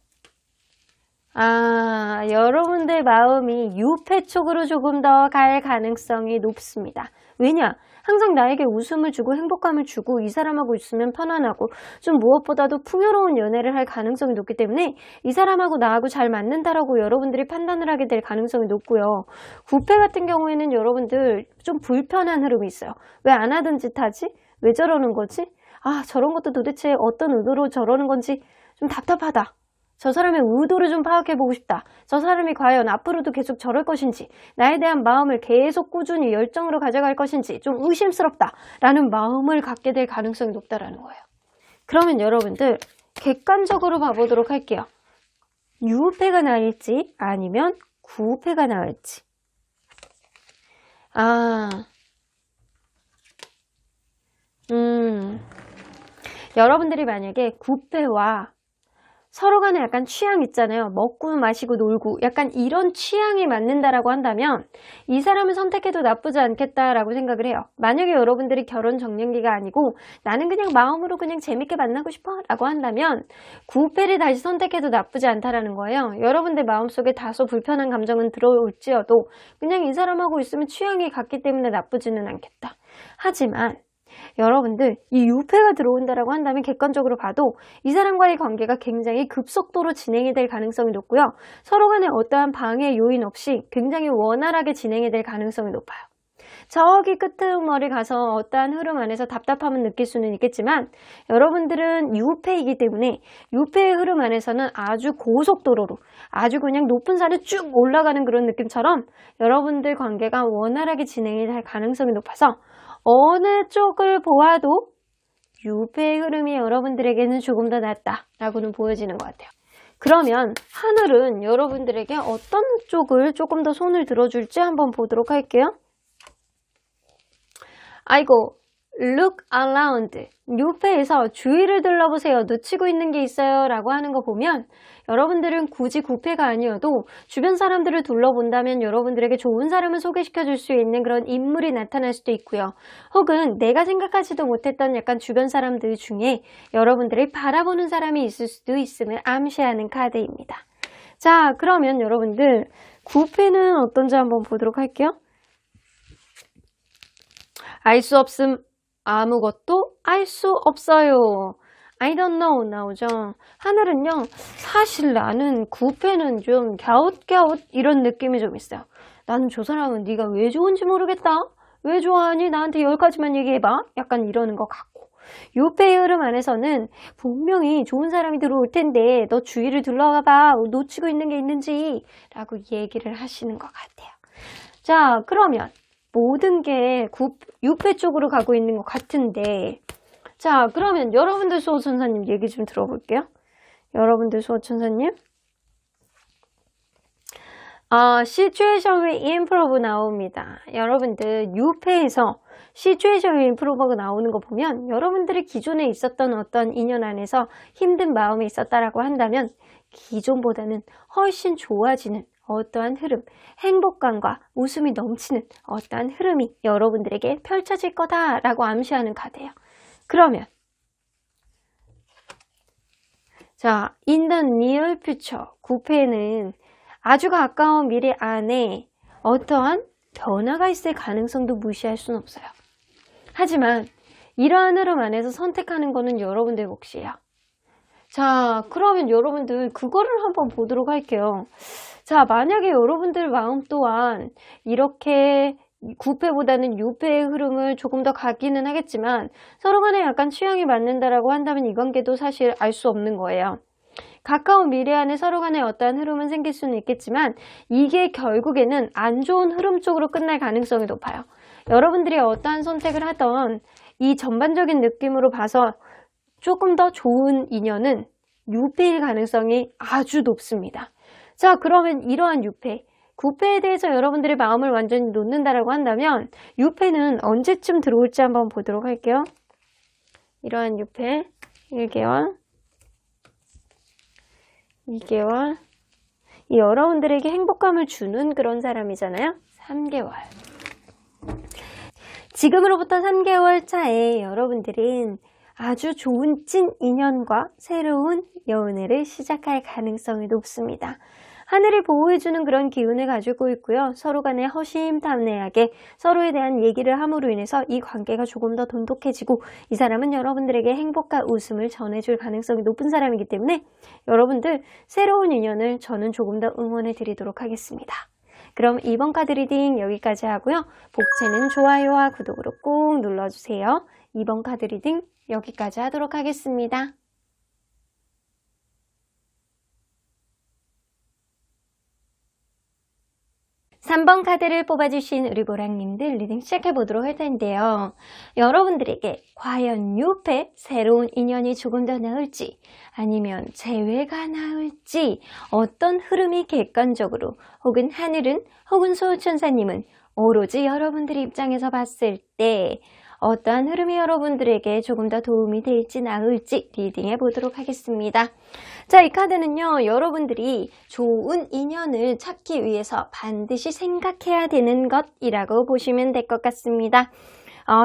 여러분들 마음이 유패 쪽으로 조금 더 갈 가능성이 높습니다. 왜냐? 항상 나에게 웃음을 주고 행복감을 주고 이 사람하고 있으면 편안하고 좀 무엇보다도 풍요로운 연애를 할 가능성이 높기 때문에 이 사람하고 나하고 잘 맞는다라고 여러분들이 판단을 하게 될 가능성이 높고요. 구패 같은 경우에는 여러분들 좀 불편한 흐름이 있어요. 왜 안 하던 짓 하지? 왜 저러는 거지? 저런 것도 도대체 어떤 의도로 저러는 건지 좀 답답하다. 저 사람의 의도를 좀 파악해보고 싶다. 저 사람이 과연 앞으로도 계속 저럴 것인지, 나에 대한 마음을 계속 꾸준히 열정으로 가져갈 것인지 좀 의심스럽다 라는 마음을 갖게 될 가능성이 높다라는 거예요. 그러면 여러분들 객관적으로 봐보도록 할게요. 유패가 나을지 아니면 구패가 나을지. 여러분들이 만약에 구패와 서로 간에 약간 취향 있잖아요. 먹고 마시고 놀고 약간 이런 취향이 맞는다라고 한다면 이 사람을 선택해도 나쁘지 않겠다라고 생각을 해요. 만약에 여러분들이 결혼 정년기가 아니고 나는 그냥 마음으로 그냥 재밌게 만나고 싶어 라고 한다면 구패를 다시 선택해도 나쁘지 않다라는 거예요. 여러분들 마음속에 다소 불편한 감정은 들어올지어도 그냥 이 사람하고 있으면 취향이 같기 때문에 나쁘지는 않겠다. 하지만 여러분들 이 유패가 들어온다라고 한다면 객관적으로 봐도 이 사람과의 관계가 굉장히 급속도로 진행이 될 가능성이 높고요. 서로 간에 어떠한 방해 요인 없이 굉장히 원활하게 진행이 될 가능성이 높아요. 저기 끄트머리 가서 어떠한 흐름 안에서 답답함을 느낄 수는 있겠지만 여러분들은 유패이기 때문에 유패의 흐름 안에서는 아주 고속도로로 아주 그냥 높은 산을 쭉 올라가는 그런 느낌처럼 여러분들 관계가 원활하게 진행이 될 가능성이 높아서 어느 쪽을 보아도 유패의 흐름이 여러분들에게는 조금 더 낫다라고는 보여지는 것 같아요. 그러면 하늘은 여러분들에게 어떤 쪽을 조금 더 손을 들어줄지 한번 보도록 할게요. look around. 유패에서 주위를 둘러보세요. 놓치고 있는 게 있어요. 라고 하는 거 보면 여러분들은 굳이 구패가 아니어도 주변 사람들을 둘러본다면 여러분들에게 좋은 사람을 소개시켜 줄 수 있는 그런 인물이 나타날 수도 있고요. 혹은 내가 생각하지도 못했던 약간 주변 사람들 중에 여러분들을 바라보는 사람이 있을 수도 있음을 암시하는 카드입니다. 자, 그러면 여러분들 구패는 어떤지 한번 보도록 할게요. 알 수 없음. 아무것도 알 수 없어요. I don't know 나오죠. 하늘은요. 사실 나는 구패는 좀 갸웃갸웃 이런 느낌이 좀 있어요. 나는 저 사람은 네가 왜 좋은지 모르겠다. 왜 좋아하니? 나한테 10가지만 얘기해봐. 약간 이러는 것 같고. 유패의 흐름 안에서는 분명히 좋은 사람이 들어올 텐데 너 주위를 둘러가봐. 놓치고 있는 게 있는지 라고 얘기를 하시는 것 같아요. 자, 그러면 모든 게 유패 쪽으로 가고 있는 것 같은데 자, 그러면 여러분들 수호천사님 얘기 좀 들어볼게요. 여러분들 수호천사님 situation will improve 나옵니다. 여러분들 유패에서 situation will improve가 나오는 거 보면 여러분들이 기존에 있었던 어떤 인연 안에서 힘든 마음이 있었다라고 한다면 기존보다는 훨씬 좋아지는 어떠한 흐름, 행복감과 웃음이 넘치는 어떠한 흐름이 여러분들에게 펼쳐질 거다라고 암시하는 카드예요. 그러면 자, in the near future 구패는 아주 가까운 미래 안에 어떠한 변화가 있을 가능성도 무시할 수는 없어요. 하지만 이러한 흐름 안에서 선택하는 거는 여러분들 몫이에요. 자, 그러면 여러분들 그거를 한번 보도록 할게요. 자, 만약에 여러분들 마음 또한 이렇게 구패보다는 유패의 흐름을 조금 더 가기는 하겠지만 서로 간에 약간 취향이 맞는다라고 한다면 이 관계도 사실 알 수 없는 거예요. 가까운 미래 안에 서로 간에 어떠한 흐름은 생길 수는 있겠지만 이게 결국에는 안 좋은 흐름 쪽으로 끝날 가능성이 높아요. 여러분들이 어떠한 선택을 하던 이 전반적인 느낌으로 봐서 조금 더 좋은 인연은 유패일 가능성이 아주 높습니다. 자, 그러면 이러한 유패, 구패에 대해서 여러분들의 마음을 완전히 놓는다라고 한다면 유패는 언제쯤 들어올지 한번 보도록 할게요. 이러한 유패 1개월, 2개월, 여러분들에게 행복감을 주는 그런 사람이잖아요. 3개월. 지금으로부터 3개월 차에 여러분들은 아주 좋은 찐 인연과 새로운 연애를 시작할 가능성이 높습니다. 하늘을 보호해주는 그런 기운을 가지고 있고요. 서로 간에 허심탄회하게 서로에 대한 얘기를 함으로 인해서 이 관계가 조금 더 돈독해지고 이 사람은 여러분들에게 행복과 웃음을 전해줄 가능성이 높은 사람이기 때문에 여러분들 새로운 인연을 저는 조금 더 응원해 드리도록 하겠습니다. 그럼 이번 카드 리딩 여기까지 하고요. 복채는 좋아요와 구독으로 꼭 눌러주세요. 이번 카드 리딩 여기까지 하도록 하겠습니다. 3번 카드를 뽑아주신 우리 보랑님들 리딩 시작해보도록 할 텐데요. 여러분들에게 과연 옆에 새로운 인연이 조금 더 나올지 아니면 재회가 나올지 어떤 흐름이 객관적으로 혹은 하늘은 혹은 소천사님은 오로지 여러분들의 입장에서 봤을 때 어떠한 흐름이 여러분들에게 조금 더 도움이 될지 나올지 리딩해 보도록 하겠습니다. 자, 이 카드는요, 여러분들이 좋은 인연을 찾기 위해서 반드시 생각해야 되는 것이라고 보시면 될 것 같습니다.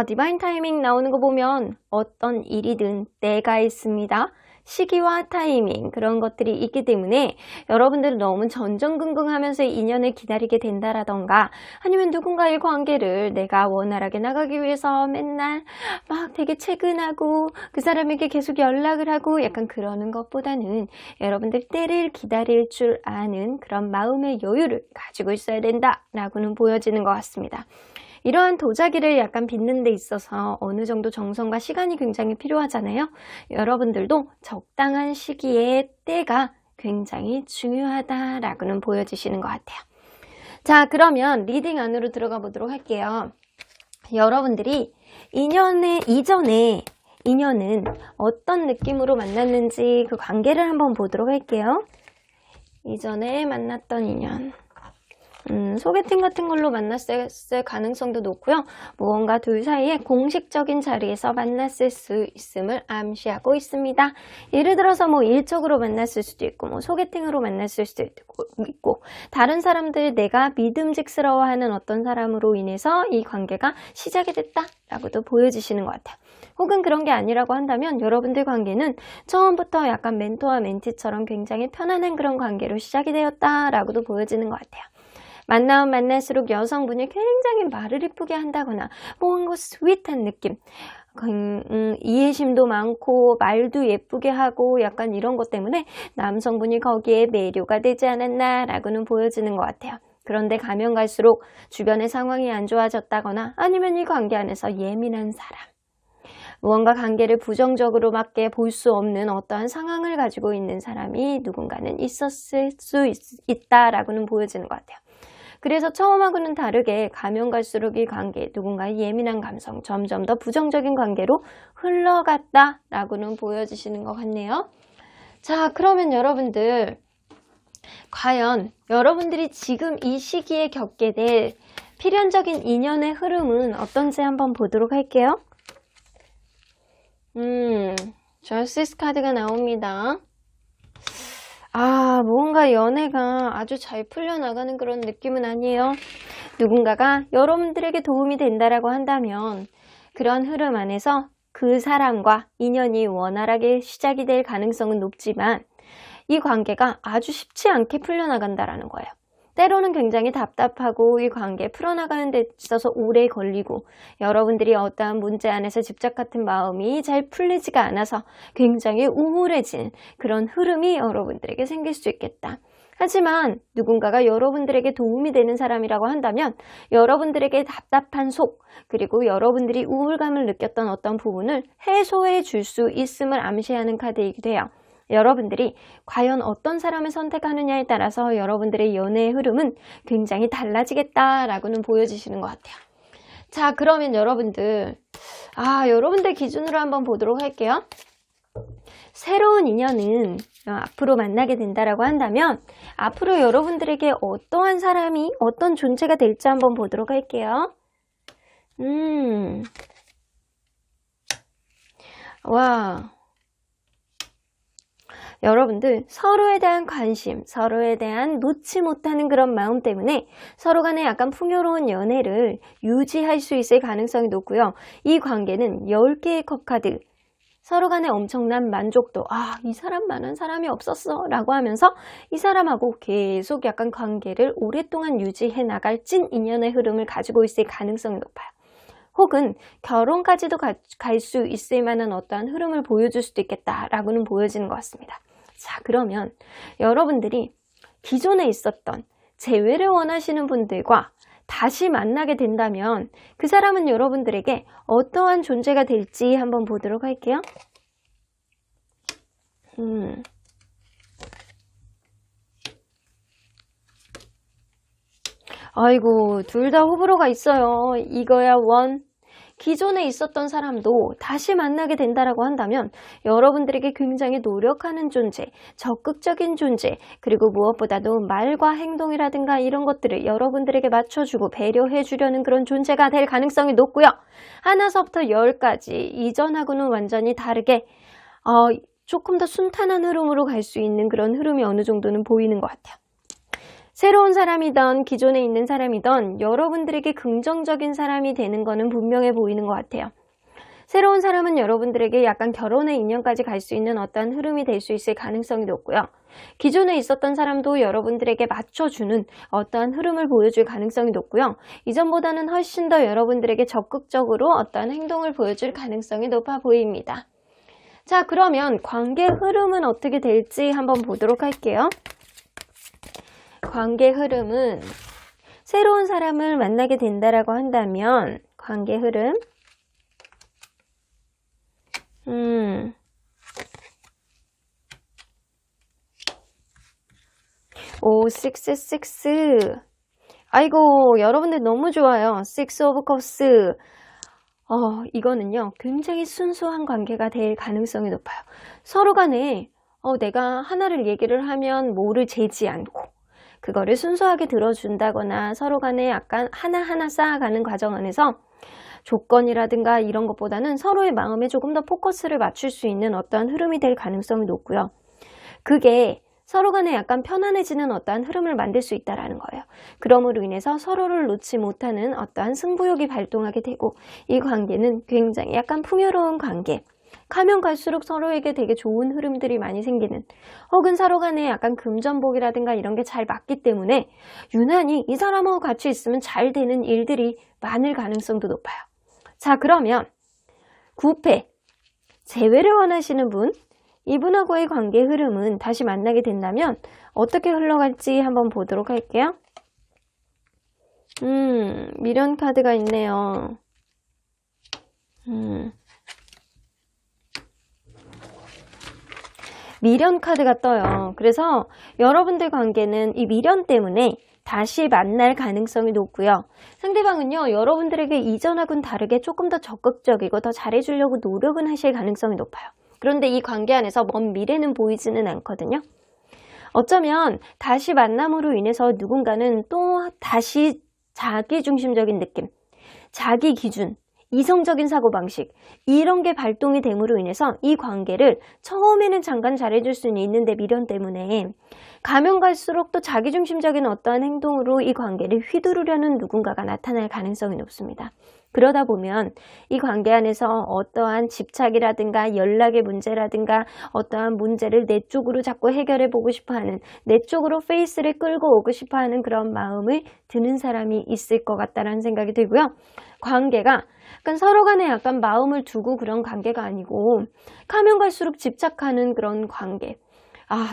디바인 타이밍 나오는 거 보면 어떤 일이든 때가 있습니다. 시기와 타이밍 그런 것들이 있기 때문에 여러분들은 너무 전전긍긍하면서 인연을 기다리게 된다라던가 아니면 누군가의 관계를 내가 원활하게 나가기 위해서 맨날 막 되게 채근하고 그 사람에게 계속 연락을 하고 약간 그러는 것보다는 여러분들 때를 기다릴 줄 아는 그런 마음의 여유를 가지고 있어야 된다라고는 보여지는 것 같습니다. 이러한 도자기를 약간 빚는 데 있어서 어느 정도 정성과 시간이 굉장히 필요하잖아요. 여러분들도 적당한 시기에 때가 굉장히 중요하다라고는 보여지시는 것 같아요. 자, 그러면 리딩 안으로 들어가 보도록 할게요. 여러분들이 이전에 인연은 어떤 느낌으로 만났는지 그 관계를 한번 보도록 할게요. 이전에 만났던 인연. 소개팅 같은 걸로 만났을 가능성도 높고요. 무언가 둘 사이에 공식적인 자리에서 만났을 수 있음을 암시하고 있습니다. 예를 들어서 뭐 일적으로 만났을 수도 있고 뭐 소개팅으로 만났을 수도 있고 다른 사람들 내가 믿음직스러워하는 어떤 사람으로 인해서 이 관계가 시작이 됐다라고도 보여지시는 것 같아요. 혹은 그런 게 아니라고 한다면 여러분들 관계는 처음부터 약간 멘토와 멘티처럼 굉장히 편안한 그런 관계로 시작이 되었다라고도 보여지는 것 같아요. 만나면 만날수록 여성분이 굉장히 말을 이쁘게 한다거나 뭔가 스윗한 느낌, 이해심도 많고 말도 예쁘게 하고 약간 이런 것 때문에 남성분이 거기에 매료가 되지 않았나 라고는 보여지는 것 같아요. 그런데 가면 갈수록 주변의 상황이 안 좋아졌다거나 아니면 이 관계 안에서 예민한 사람, 무언가 관계를 부정적으로밖에 볼 수 없는 어떠한 상황을 가지고 있는 사람이 누군가는 있었을 수 있다라고는 보여지는 것 같아요. 그래서 처음하고는 다르게 가면 갈수록 이 관계, 누군가의 예민한 감성, 점점 더 부정적인 관계로 흘러갔다라고는 보여지시는 것 같네요. 자, 그러면 여러분들, 과연 여러분들이 지금 이 시기에 겪게 될 필연적인 인연의 흐름은 어떤지 한번 보도록 할게요. 저스티스 카드가 나옵니다. 뭔가 연애가 아주 잘 풀려나가는 그런 느낌은 아니에요. 누군가가 여러분들에게 도움이 된다라고 한다면 그런 흐름 안에서 그 사람과 인연이 원활하게 시작이 될 가능성은 높지만 이 관계가 아주 쉽지 않게 풀려나간다라는 거예요. 때로는 굉장히 답답하고 이 관계 풀어나가는 데 있어서 오래 걸리고 여러분들이 어떠한 문제 안에서 집착 같은 마음이 잘 풀리지가 않아서 굉장히 우울해진 그런 흐름이 여러분들에게 생길 수 있겠다. 하지만 누군가가 여러분들에게 도움이 되는 사람이라고 한다면 여러분들에게 답답한 속 그리고 여러분들이 우울감을 느꼈던 어떤 부분을 해소해 줄 수 있음을 암시하는 카드이기도 해요. 여러분들이 과연 어떤 사람을 선택하느냐에 따라서 여러분들의 연애의 흐름은 굉장히 달라지겠다라고는 보여지시는 것 같아요. 자, 그러면 여러분들 기준으로 한번 보도록 할게요. 새로운 인연은 앞으로 만나게 된다라고 한다면 앞으로 여러분들에게 어떠한 사람이 어떤 존재가 될지 한번 보도록 할게요. 와. 여러분들 서로에 대한 관심, 서로에 대한 놓지 못하는 그런 마음 때문에 서로 간에 약간 풍요로운 연애를 유지할 수 있을 가능성이 높고요. 이 관계는 10개의 컵 카드, 서로 간에 엄청난 만족도, 이 사람만한 사람이 없었어 라고 하면서 이 사람하고 계속 약간 관계를 오랫동안 유지해 나갈 찐 인연의 흐름을 가지고 있을 가능성이 높아요. 혹은 결혼까지도 갈 수 있을 만한 어떠한 흐름을 보여줄 수도 있겠다라고는 보여지는 것 같습니다. 자, 그러면 여러분들이 기존에 있었던 재회를 원하시는 분들과 다시 만나게 된다면 그 사람은 여러분들에게 어떠한 존재가 될지 한번 보도록 할게요. 아이고, 둘 다 호불호가 있어요. 이거야 원. 기존에 있었던 사람도 다시 만나게 된다라고 한다면 여러분들에게 굉장히 노력하는 존재, 적극적인 존재, 그리고 무엇보다도 말과 행동이라든가 이런 것들을 여러분들에게 맞춰주고 배려해 주려는 그런 존재가 될 가능성이 높고요. 하나서부터 10까지 이전하고는 완전히 다르게 조금 더 순탄한 흐름으로 갈 수 있는 그런 흐름이 어느 정도는 보이는 것 같아요. 새로운 사람이든 기존에 있는 사람이든 여러분들에게 긍정적인 사람이 되는 거는 분명해 보이는 것 같아요. 새로운 사람은 여러분들에게 약간 결혼의 인연까지 갈 수 있는 어떤 흐름이 될 수 있을 가능성이 높고요. 기존에 있었던 사람도 여러분들에게 맞춰주는 어떠한 흐름을 보여줄 가능성이 높고요. 이전보다는 훨씬 더 여러분들에게 적극적으로 어떠한 행동을 보여줄 가능성이 높아 보입니다. 자, 그러면 관계 흐름은 어떻게 될지 한번 보도록 할게요. 관계 흐름은 새로운 사람을 만나게 된다라고 한다면 관계 흐름 6. 아이고, 여러분들 너무 좋아요. 6 of cups. 이거는요, 굉장히 순수한 관계가 될 가능성이 높아요. 서로 간에 내가 하나를 얘기를 하면 뭐를 재지 않고 그거를 순수하게 들어준다거나 서로 간에 약간 하나하나 쌓아가는 과정 안에서 조건이라든가 이런 것보다는 서로의 마음에 조금 더 포커스를 맞출 수 있는 어떠한 흐름이 될 가능성이 높고요. 그게 서로 간에 약간 편안해지는 어떠한 흐름을 만들 수 있다는 거예요. 그러므로 인해서 서로를 놓지 못하는 어떠한 승부욕이 발동하게 되고 이 관계는 굉장히 약간 풍요로운 관계, 가면 갈수록 서로에게 되게 좋은 흐름들이 많이 생기는, 혹은 서로 간에 약간 금전복이라든가 이런 게 잘 맞기 때문에 유난히 이 사람하고 같이 있으면 잘 되는 일들이 많을 가능성도 높아요. 자, 그러면 9패 재회를 원하시는 분, 이분하고의 관계 흐름은 다시 만나게 된다면 어떻게 흘러갈지 한번 보도록 할게요. 미련 카드가 있네요. 미련 카드가 떠요. 그래서 여러분들 관계는 이 미련 때문에 다시 만날 가능성이 높고요. 상대방은요, 여러분들에게 이전하고는 다르게 조금 더 적극적이고 더 잘해주려고 노력은 하실 가능성이 높아요. 그런데 이 관계 안에서 먼 미래는 보이지는 않거든요. 어쩌면 다시 만남으로 인해서 누군가는 또 다시 자기중심적인 느낌, 자기 기준, 이성적인 사고방식, 이런 게 발동이 됨으로 인해서 이 관계를 처음에는 잠깐 잘해줄 수는 있는데 미련 때문에 가면 갈수록 또 자기중심적인 어떠한 행동으로 이 관계를 휘두르려는 누군가가 나타날 가능성이 높습니다. 그러다 보면 이 관계 안에서 어떠한 집착이라든가 연락의 문제라든가 어떠한 문제를 내 쪽으로 자꾸 해결해 보고 싶어하는, 내 쪽으로 페이스를 끌고 오고 싶어하는 그런 마음을 드는 사람이 있을 것 같다는 생각이 들고요. 관계가 약간 서로 간에 약간 마음을 두고 그런 관계가 아니고 가면 갈수록 집착하는 그런 관계.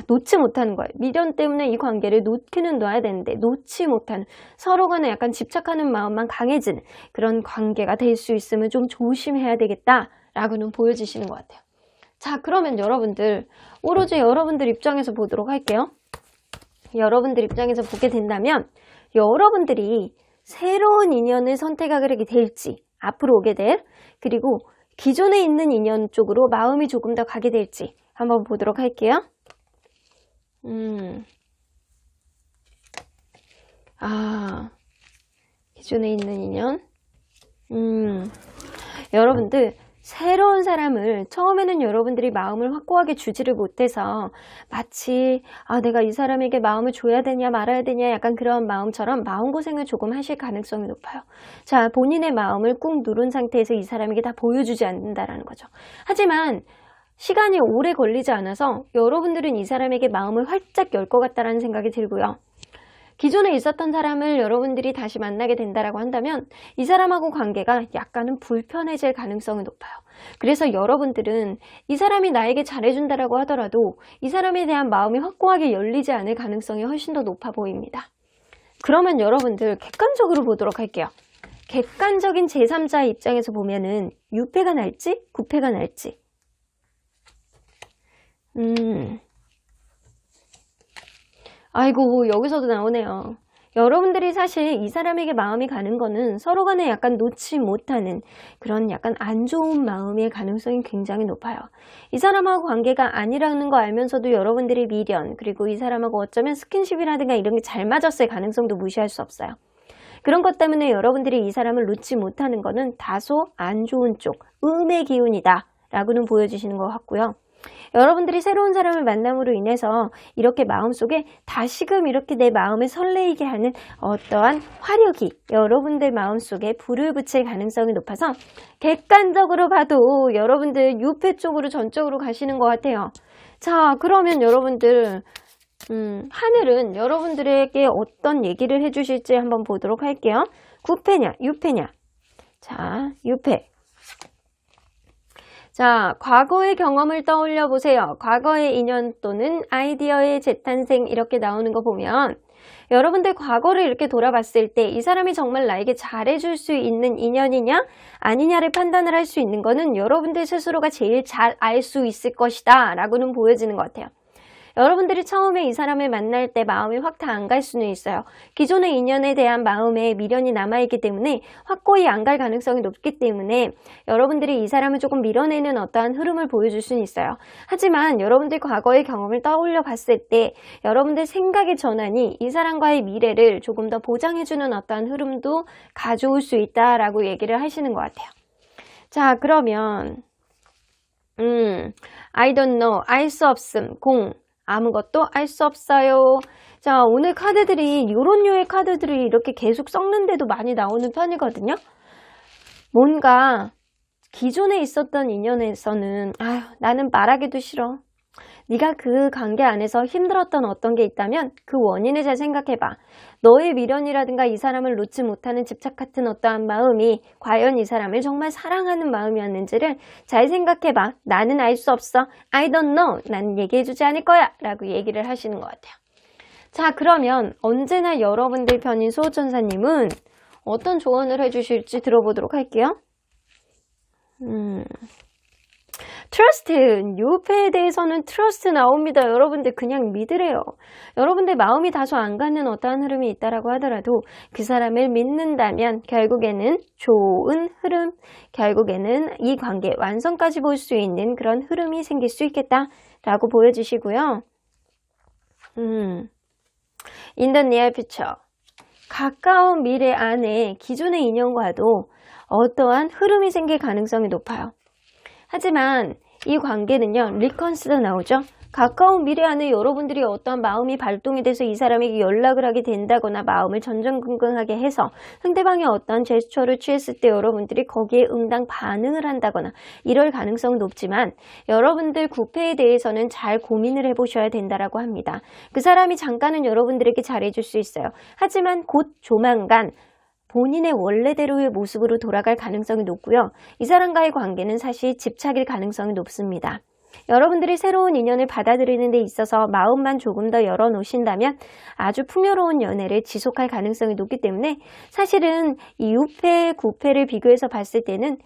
놓지 못하는 거예요. 미련 때문에 이 관계를 놓기는 놔야 되는데 놓지 못하는, 서로 간에 약간 집착하는 마음만 강해지는 그런 관계가 될 수 있음을 좀 조심해야 되겠다라고는 보여지시는 것 같아요. 자, 그러면 여러분들, 오로지 여러분들 입장에서 보도록 할게요. 여러분들 입장에서 보게 된다면 여러분들이 새로운 인연을 선택하게 될지, 앞으로 오게 될, 그리고 기존에 있는 인연 쪽으로 마음이 조금 더 가게 될지 한번 보도록 할게요. 기존에 있는 인연. 여러분들, 새로운 사람을 처음에는 여러분들이 마음을 확고하게 주지를 못해서 마치 내가 이 사람에게 마음을 줘야 되냐 말아야 되냐 약간 그런 마음처럼 마음고생을 조금 하실 가능성이 높아요. 자, 본인의 마음을 꾹 누른 상태에서 이 사람에게 다 보여주지 않는다라는 거죠. 하지만 시간이 오래 걸리지 않아서 여러분들은 이 사람에게 마음을 활짝 열 것 같다라는 생각이 들고요. 기존에 있었던 사람을 여러분들이 다시 만나게 된다라고 한다면 이 사람하고 관계가 약간은 불편해질 가능성이 높아요. 그래서 여러분들은 이 사람이 나에게 잘해준다라고 하더라도 이 사람에 대한 마음이 확고하게 열리지 않을 가능성이 훨씬 더 높아 보입니다. 그러면 여러분들 객관적으로 보도록 할게요. 객관적인 제3자의 입장에서 보면은 유패가 날지 구패가 날지. 아이고, 여기서도 나오네요. 여러분들이 사실 이 사람에게 마음이 가는 거는 서로 간에 약간 놓지 못하는 그런 약간 안 좋은 마음의 가능성이 굉장히 높아요. 이 사람하고 관계가 아니라는 거 알면서도 여러분들의 미련, 그리고 이 사람하고 어쩌면 스킨십이라든가 이런 게 잘 맞았을 가능성도 무시할 수 없어요. 그런 것 때문에 여러분들이 이 사람을 놓지 못하는 거는 다소 안 좋은 쪽, 음의 기운이다 라고는 보여주시는 것 같고요. 여러분들이 새로운 사람을 만남으로 인해서 이렇게 마음속에 다시금 이렇게 내 마음을 설레이게 하는 어떠한 화력이 여러분들 마음속에 불을 붙일 가능성이 높아서 객관적으로 봐도 여러분들 유패 쪽으로 전적으로 가시는 것 같아요. 자, 그러면 여러분들 하늘은 여러분들에게 어떤 얘기를 해주실지 한번 보도록 할게요. 구패냐 유패냐. 자, 유패. 자, 과거의 경험을 떠올려 보세요. 과거의 인연 또는 아이디어의 재탄생 이렇게 나오는 거 보면 여러분들 과거를 이렇게 돌아봤을 때 이 사람이 정말 나에게 잘해줄 수 있는 인연이냐 아니냐를 판단을 할 수 있는 거는 여러분들 스스로가 제일 잘 알 수 있을 것이다 라고는 보여지는 것 같아요. 여러분들이 처음에 이 사람을 만날 때 마음이 확 다 안 갈 수는 있어요. 기존의 인연에 대한 마음에 미련이 남아있기 때문에 확고히 안 갈 가능성이 높기 때문에 여러분들이 이 사람을 조금 밀어내는 어떠한 흐름을 보여줄 수는 있어요. 하지만 여러분들 과거의 경험을 떠올려 봤을 때 여러분들 생각의 전환이 이 사람과의 미래를 조금 더 보장해주는 어떠한 흐름도 가져올 수 있다라고 얘기를 하시는 것 같아요. 자, 그러면 I don't know, 알 수 없음, 공. 아무것도 알 수 없어요. 자, 오늘 카드들이 이런 류의 카드들이 이렇게 계속 썩는데도 많이 나오는 편이거든요. 뭔가 기존에 있었던 인연에서는 아유, 나는 말하기도 싫어. 네가 그 관계 안에서 힘들었던 어떤 게 있다면 그 원인을 잘 생각해봐. 너의 미련이라든가 이 사람을 놓지 못하는 집착 같은 어떠한 마음이 과연 이 사람을 정말 사랑하는 마음이었는지를 잘 생각해봐. 나는 알 수 없어. I don't know. 나는 얘기해주지 않을 거야. 라고 얘기를 하시는 것 같아요. 자, 그러면 언제나 여러분들 편인 수호천사님은 어떤 조언을 해주실지 들어보도록 할게요. 트러스트, 유패에 대해서는 트러스트 나옵니다. 여러분들 그냥 믿으래요. 여러분들 마음이 다소 안 가는 어떠한 흐름이 있다라고 하더라도 그 사람을 믿는다면 결국에는 좋은 흐름, 결국에는 이 관계 완성까지 볼 수 있는 그런 흐름이 생길 수 있겠다라고 보여주시고요. In the near future, 가까운 미래 안에 기존의 인연과도 어떠한 흐름이 생길 가능성이 높아요. 하지만 이 관계는요, 리컨스도 나오죠. 가까운 미래 안에 여러분들이 어떠한 마음이 발동이 돼서 이 사람에게 연락을 하게 된다거나 마음을 전전긍긍하게 해서 상대방이 어떠한 제스처를 취했을 때 여러분들이 거기에 응당 반응을 한다거나 이럴 가능성은 높지만 여러분들 구패에 대해서는 잘 고민을 해보셔야 된다라고 합니다. 그 사람이 잠깐은 여러분들에게 잘해줄 수 있어요. 하지만 곧 조만간 본인의 원래대로의 모습으로 돌아갈 가능성이 높고요. 이 사람과의 관계는 사실 집착일 가능성이 높습니다. 여러분들이 새로운 인연을 받아들이는 데 있어서 마음만 조금 더 열어놓으신다면 아주 풍요로운 연애를 지속할 가능성이 높기 때문에 사실은 이 유패, 구패를 비교해서 봤을 때는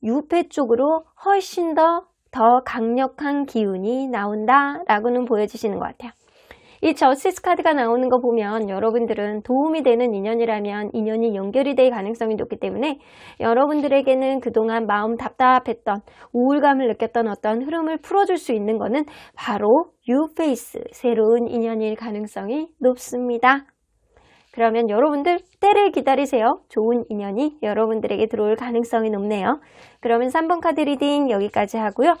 유패 쪽으로 훨씬 더 강력한 기운이 나온다라고는 보여주시는 것 같아요. 이 저스티스 카드가 나오는 거 보면 여러분들은 도움이 되는 인연이라면 인연이 연결이 될 가능성이 높기 때문에 여러분들에게는 그동안 마음 답답했던 우울감을 느꼈던 어떤 흐름을 풀어줄 수 있는 거는 바로 뉴페이스, 새로운 인연일 가능성이 높습니다. 그러면 여러분들 때를 기다리세요. 좋은 인연이 여러분들에게 들어올 가능성이 높네요. 그러면 3번 카드 리딩 여기까지 하고요.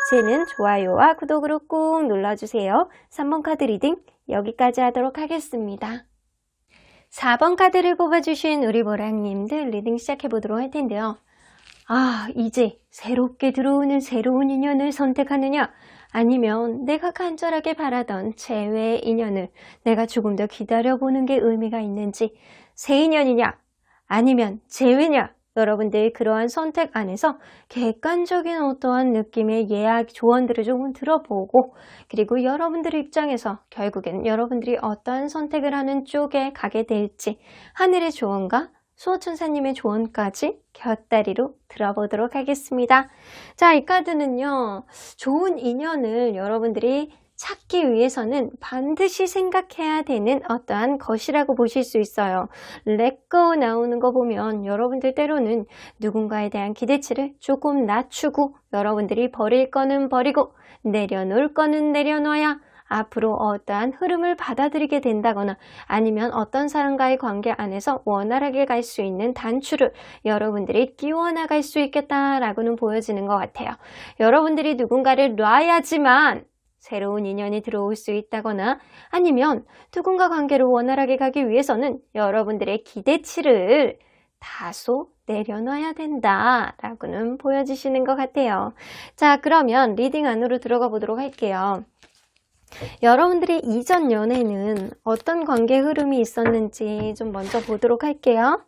복채는 좋아요와 구독으로 꾹 눌러주세요. 3번 카드 리딩 여기까지 하도록 하겠습니다. 4번 카드를 뽑아주신 우리 보라님들 리딩 시작해보도록 할 텐데요. 이제 새롭게 들어오는 새로운 인연을 선택하느냐? 아니면 내가 간절하게 바라던 최외의 인연을 내가 조금 더 기다려보는 게 의미가 있는지, 새 인연이냐? 아니면 재회냐? 여러분들이 그러한 선택 안에서 객관적인 어떠한 느낌의 예약 조언들을 조금 들어보고, 그리고 여러분들의 입장에서 결국엔 여러분들이 어떠한 선택을 하는 쪽에 가게 될지 하늘의 조언과 수호천사님의 조언까지 곁다리로 들어보도록 하겠습니다. 자, 이 카드는요, 좋은 인연을 여러분들이 찾기 위해서는 반드시 생각해야 되는 어떠한 것이라고 보실 수 있어요. 렛고 나오는 거 보면 여러분들 때로는 누군가에 대한 기대치를 조금 낮추고, 여러분들이 버릴 거는 버리고 내려놓을 거는 내려놔야 앞으로 어떠한 흐름을 받아들이게 된다거나, 아니면 어떤 사람과의 관계 안에서 원활하게 갈 수 있는 단추를 여러분들이 끼워 나갈 수 있겠다라고는 보여지는 것 같아요. 여러분들이 누군가를 놔야지만 새로운 인연이 들어올 수 있다거나, 아니면 누군가 관계를 원활하게 가기 위해서는 여러분들의 기대치를 다소 내려놔야 된다라고는 보여지시는 것 같아요. 자, 그러면 리딩 안으로 들어가 보도록 할게요. 여러분들이 이전 연애는 어떤 관계 흐름이 있었는지 좀 먼저 보도록 할게요.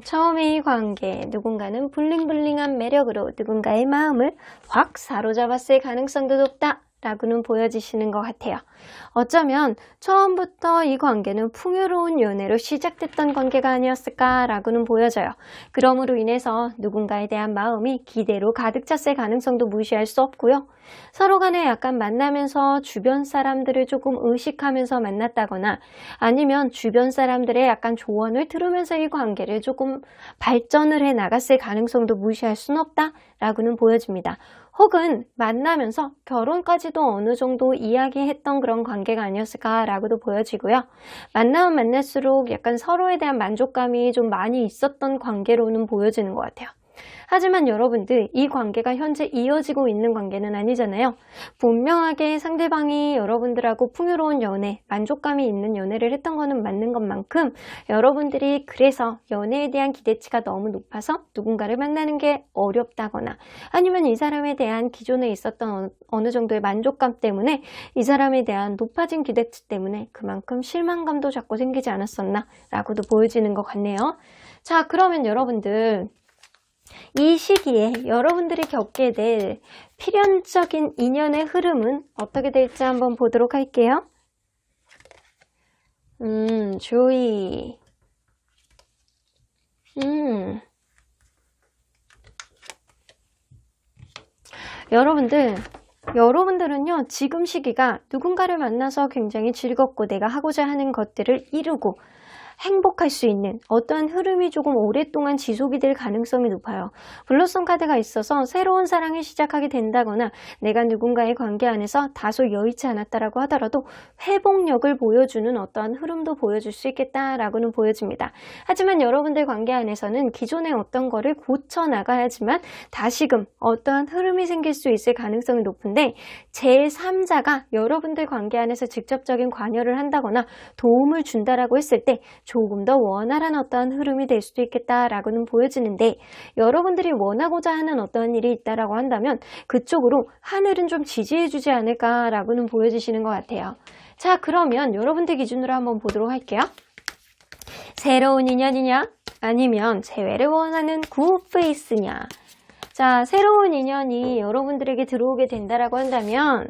처음에 이 관계, 누군가는 블링블링한 매력으로 누군가의 마음을 확 사로잡았을 가능성도 높다 라고는 보여지시는 것 같아요. 어쩌면 처음부터 이 관계는 풍요로운 연애로 시작됐던 관계가 아니었을까 라고는 보여져요. 그러므로 인해서 누군가에 대한 마음이 기대로 가득 찼을 가능성도 무시할 수 없고요. 서로 간에 약간 만나면서 주변 사람들을 조금 의식하면서 만났다거나, 아니면 주변 사람들의 약간 조언을 들으면서 이 관계를 조금 발전을 해 나갔을 가능성도 무시할 수는 없다 라고는 보여집니다. 혹은 만나면서 결혼까지도 어느 정도 이야기했던 그런 관계가 아니었을까라고도 보여지고요. 만나면 만날수록 약간 서로에 대한 만족감이 좀 많이 있었던 관계로는 보여지는 것 같아요. 하지만 여러분들, 이 관계가 현재 이어지고 있는 관계는 아니잖아요. 분명하게 상대방이 여러분들하고 풍요로운 연애, 만족감이 있는 연애를 했던 거는 맞는 것만큼, 여러분들이 그래서 연애에 대한 기대치가 너무 높아서 누군가를 만나는 게 어렵다거나, 아니면 이 사람에 대한 기존에 있었던 어느 정도의 만족감 때문에, 이 사람에 대한 높아진 기대치 때문에 그만큼 실망감도 자꾸 생기지 않았었나 라고도 보여지는 것 같네요. 자, 그러면 여러분들, 이 시기에 여러분들이 겪게 될 필연적인 인연의 흐름은 어떻게 될지 한번 보도록 할게요. 조이. 여러분들은요, 지금 시기가 누군가를 만나서 굉장히 즐겁고 내가 하고자 하는 것들을 이루고 행복할 수 있는 어떠한 흐름이 조금 오랫동안 지속이 될 가능성이 높아요. 블러썸 카드가 있어서 새로운 사랑을 시작하게 된다거나, 내가 누군가의 관계 안에서 다소 여의치 않았다라고 하더라도 회복력을 보여주는 어떠한 흐름도 보여줄 수 있겠다라고는 보여집니다. 하지만 여러분들 관계 안에서는 기존의 어떤 거를 고쳐나가야지만 다시금 어떠한 흐름이 생길 수 있을 가능성이 높은데, 제3자가 여러분들 관계 안에서 직접적인 관여를 한다거나 도움을 준다라고 했을 때 조금 더 원활한 어떠한 흐름이 될 수도 있겠다라고는 보여지는데, 여러분들이 원하고자 하는 어떠한 일이 있다라고 한다면 그쪽으로 하늘은 좀 지지해주지 않을까라고는 보여지시는 것 같아요. 자, 그러면 여러분들 기준으로 한번 보도록 할게요. 새로운 인연이냐? 아니면 재회를 원하는 굿페이스냐? 자, 새로운 인연이 여러분들에게 들어오게 된다라고 한다면,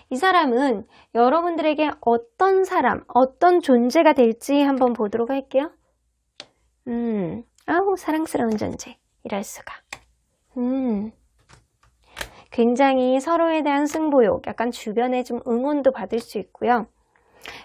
이 사람은 여러분들에게 어떤 사람, 어떤 존재가 될지 한번 보도록 할게요. 아우, 사랑스러운 존재. 이럴 수가. 굉장히 서로에 대한 승부욕, 약간 주변에 좀 응원도 받을 수 있고요.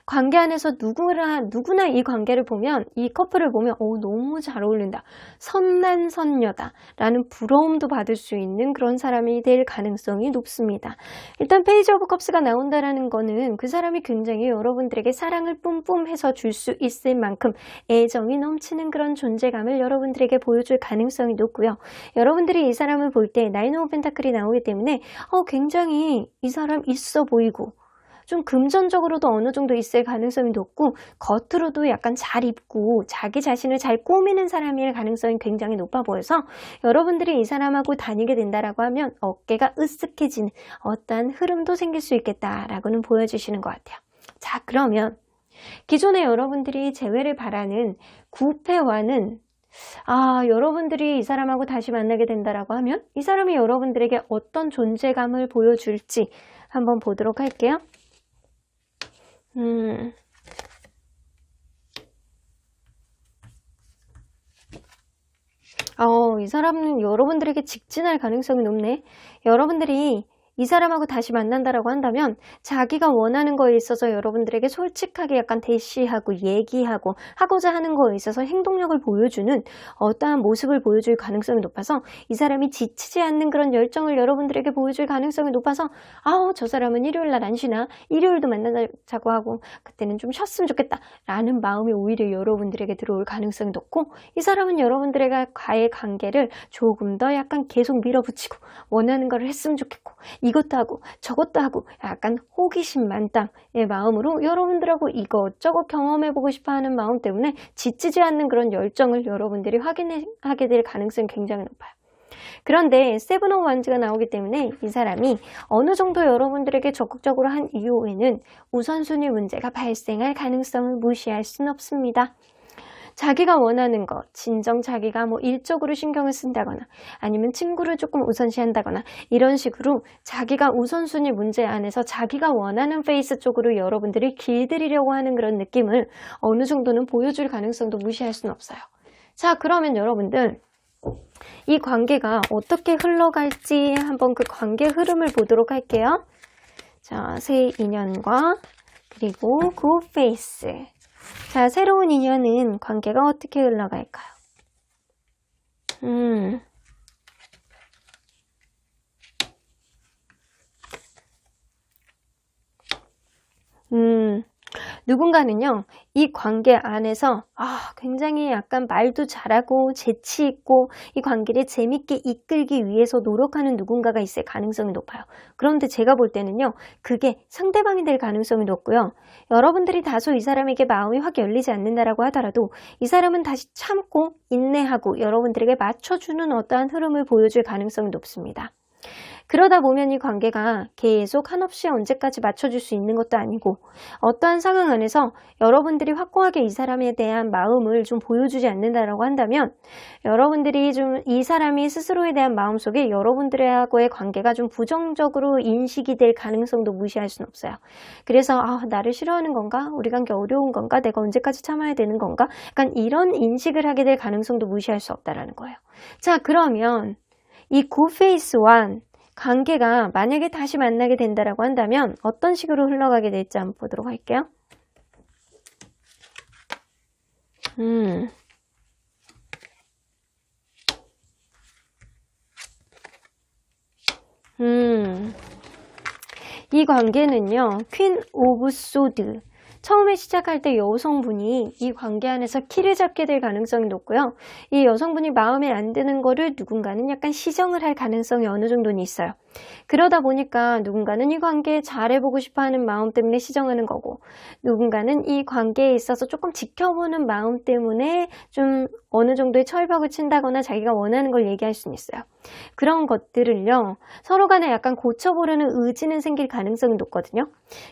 관계 안에서 누구나 이 관계를 보면, 이 커플을 보면 너무 잘 어울린다, 선남선녀다 라는 부러움도 받을 수 있는 그런 사람이 될 가능성이 높습니다. 일단 페이지 오브 컵스가 나온다라는 거는 그 사람이 굉장히 여러분들에게 사랑을 뿜뿜해서 줄 수 있을 만큼 애정이 넘치는 그런 존재감을 여러분들에게 보여줄 가능성이 높고요. 여러분들이 이 사람을 볼 때 나인 오브 펜타클이 나오기 때문에 굉장히 이 사람 있어 보이고 좀 금전적으로도 어느 정도 있을 가능성이 높고 겉으로도 약간 잘 입고 자기 자신을 잘 꾸미는 사람일 가능성이 굉장히 높아 보여서 여러분들이 이 사람하고 다니게 된다라고 하면 어깨가 으쓱해지는 어떠한 흐름도 생길 수 있겠다라고는 보여주시는 것 같아요. 자, 그러면 기존에 여러분들이 재회를 바라는 구패와는 여러분들이 이 사람하고 다시 만나게 된다라고 하면 이 사람이 여러분들에게 어떤 존재감을 보여줄지 한번 보도록 할게요. 이 사람은 여러분들에게 직진할 가능성이 높네. 여러분들이 이 사람하고 다시 만난다라고 한다면 자기가 원하는 거에 있어서 여러분들에게 솔직하게 약간 대시하고 얘기하고 하고자 하는 거에 있어서 행동력을 보여주는 어떠한 모습을 보여줄 가능성이 높아서 이 사람이 지치지 않는 그런 열정을 여러분들에게 보여줄 가능성이 높아서 저 사람은 일요일 날 안 쉬나? 일요일도 만나자고 하고 그때는 좀 쉬었으면 좋겠다 라는 마음이 오히려 여러분들에게 들어올 가능성이 높고 이 사람은 여러분들과의 관계를 조금 더 약간 계속 밀어붙이고 원하는 걸 했으면 좋겠고 이것도 하고 저것도 하고 약간 호기심 만땅의 마음으로 여러분들하고 이것저것 경험해보고 싶어하는 마음 때문에 지치지 않는 그런 열정을 여러분들이 확인하게 될 가능성이 굉장히 높아요. 그런데 세븐 오브 완즈가 나오기 때문에 이 사람이 어느 정도 여러분들에게 적극적으로 한 이후에는 우선순위 문제가 발생할 가능성을 무시할 수는 없습니다. 자기가 원하는 것, 진정 자기가 일적으로 신경을 쓴다거나 아니면 친구를 조금 우선시한다거나 이런 식으로 자기가 우선순위 문제 안에서 자기가 원하는 페이스 쪽으로 여러분들이 길들이려고 하는 그런 느낌을 어느 정도는 보여줄 가능성도 무시할 수는 없어요. 자, 그러면 여러분들 이 관계가 어떻게 흘러갈지 한번 그 관계 흐름을 보도록 할게요. 자, 새 인연과 그리고 굿 페이스. 자, 새로운 인연은 관계가 어떻게 흘러갈까요? 누군가는요, 이 관계 안에서 굉장히 약간 말도 잘하고 재치 있고 이 관계를 재밌게 이끌기 위해서 노력하는 누군가가 있을 가능성이 높아요. 그런데 제가 볼 때는요, 그게 상대방이 될 가능성이 높고요. 여러분들이 다소 이 사람에게 마음이 확 열리지 않는다라고 하더라도 이 사람은 다시 참고 인내하고 여러분들에게 맞춰주는 어떠한 흐름을 보여줄 가능성이 높습니다. 그러다 보면 이 관계가 계속 한없이 언제까지 맞춰줄 수 있는 것도 아니고 어떠한 상황 안에서 여러분들이 확고하게 이 사람에 대한 마음을 좀 보여주지 않는다라고 한다면 여러분들이 좀 이 사람이 스스로에 대한 마음속에 여러분들하고의 관계가 좀 부정적으로 인식이 될 가능성도 무시할 수는 없어요. 그래서 나를 싫어하는 건가? 우리 관계 어려운 건가? 내가 언제까지 참아야 되는 건가? 약간 이런 인식을 하게 될 가능성도 무시할 수 없다라는 거예요. 자, 그러면 이 굿페이스와 관계가 만약에 다시 만나게 된다라고 한다면 어떤 식으로 흘러가게 될지 한번 보도록 할게요. 이 관계는요, 퀸 오브 소드. 처음에 시작할 때 여성분이 이 관계 안에서 키를 잡게 될 가능성이 높고요. 이 여성분이 마음에 안 드는 거를 누군가는 약간 시정을 할 가능성이 어느 정도는 있어요. 그러다 보니까 누군가는 이 관계에 잘해보고 싶어하는 마음 때문에 시정하는 거고 누군가는 이 관계에 있어서 조금 지켜보는 마음 때문에 좀 어느 정도의 철벽을 친다거나 자기가 원하는 걸 얘기할 수는 있어요. 그런 것들을요, 서로 간에 약간 고쳐보려는 의지는 생길 가능성이 높거든요.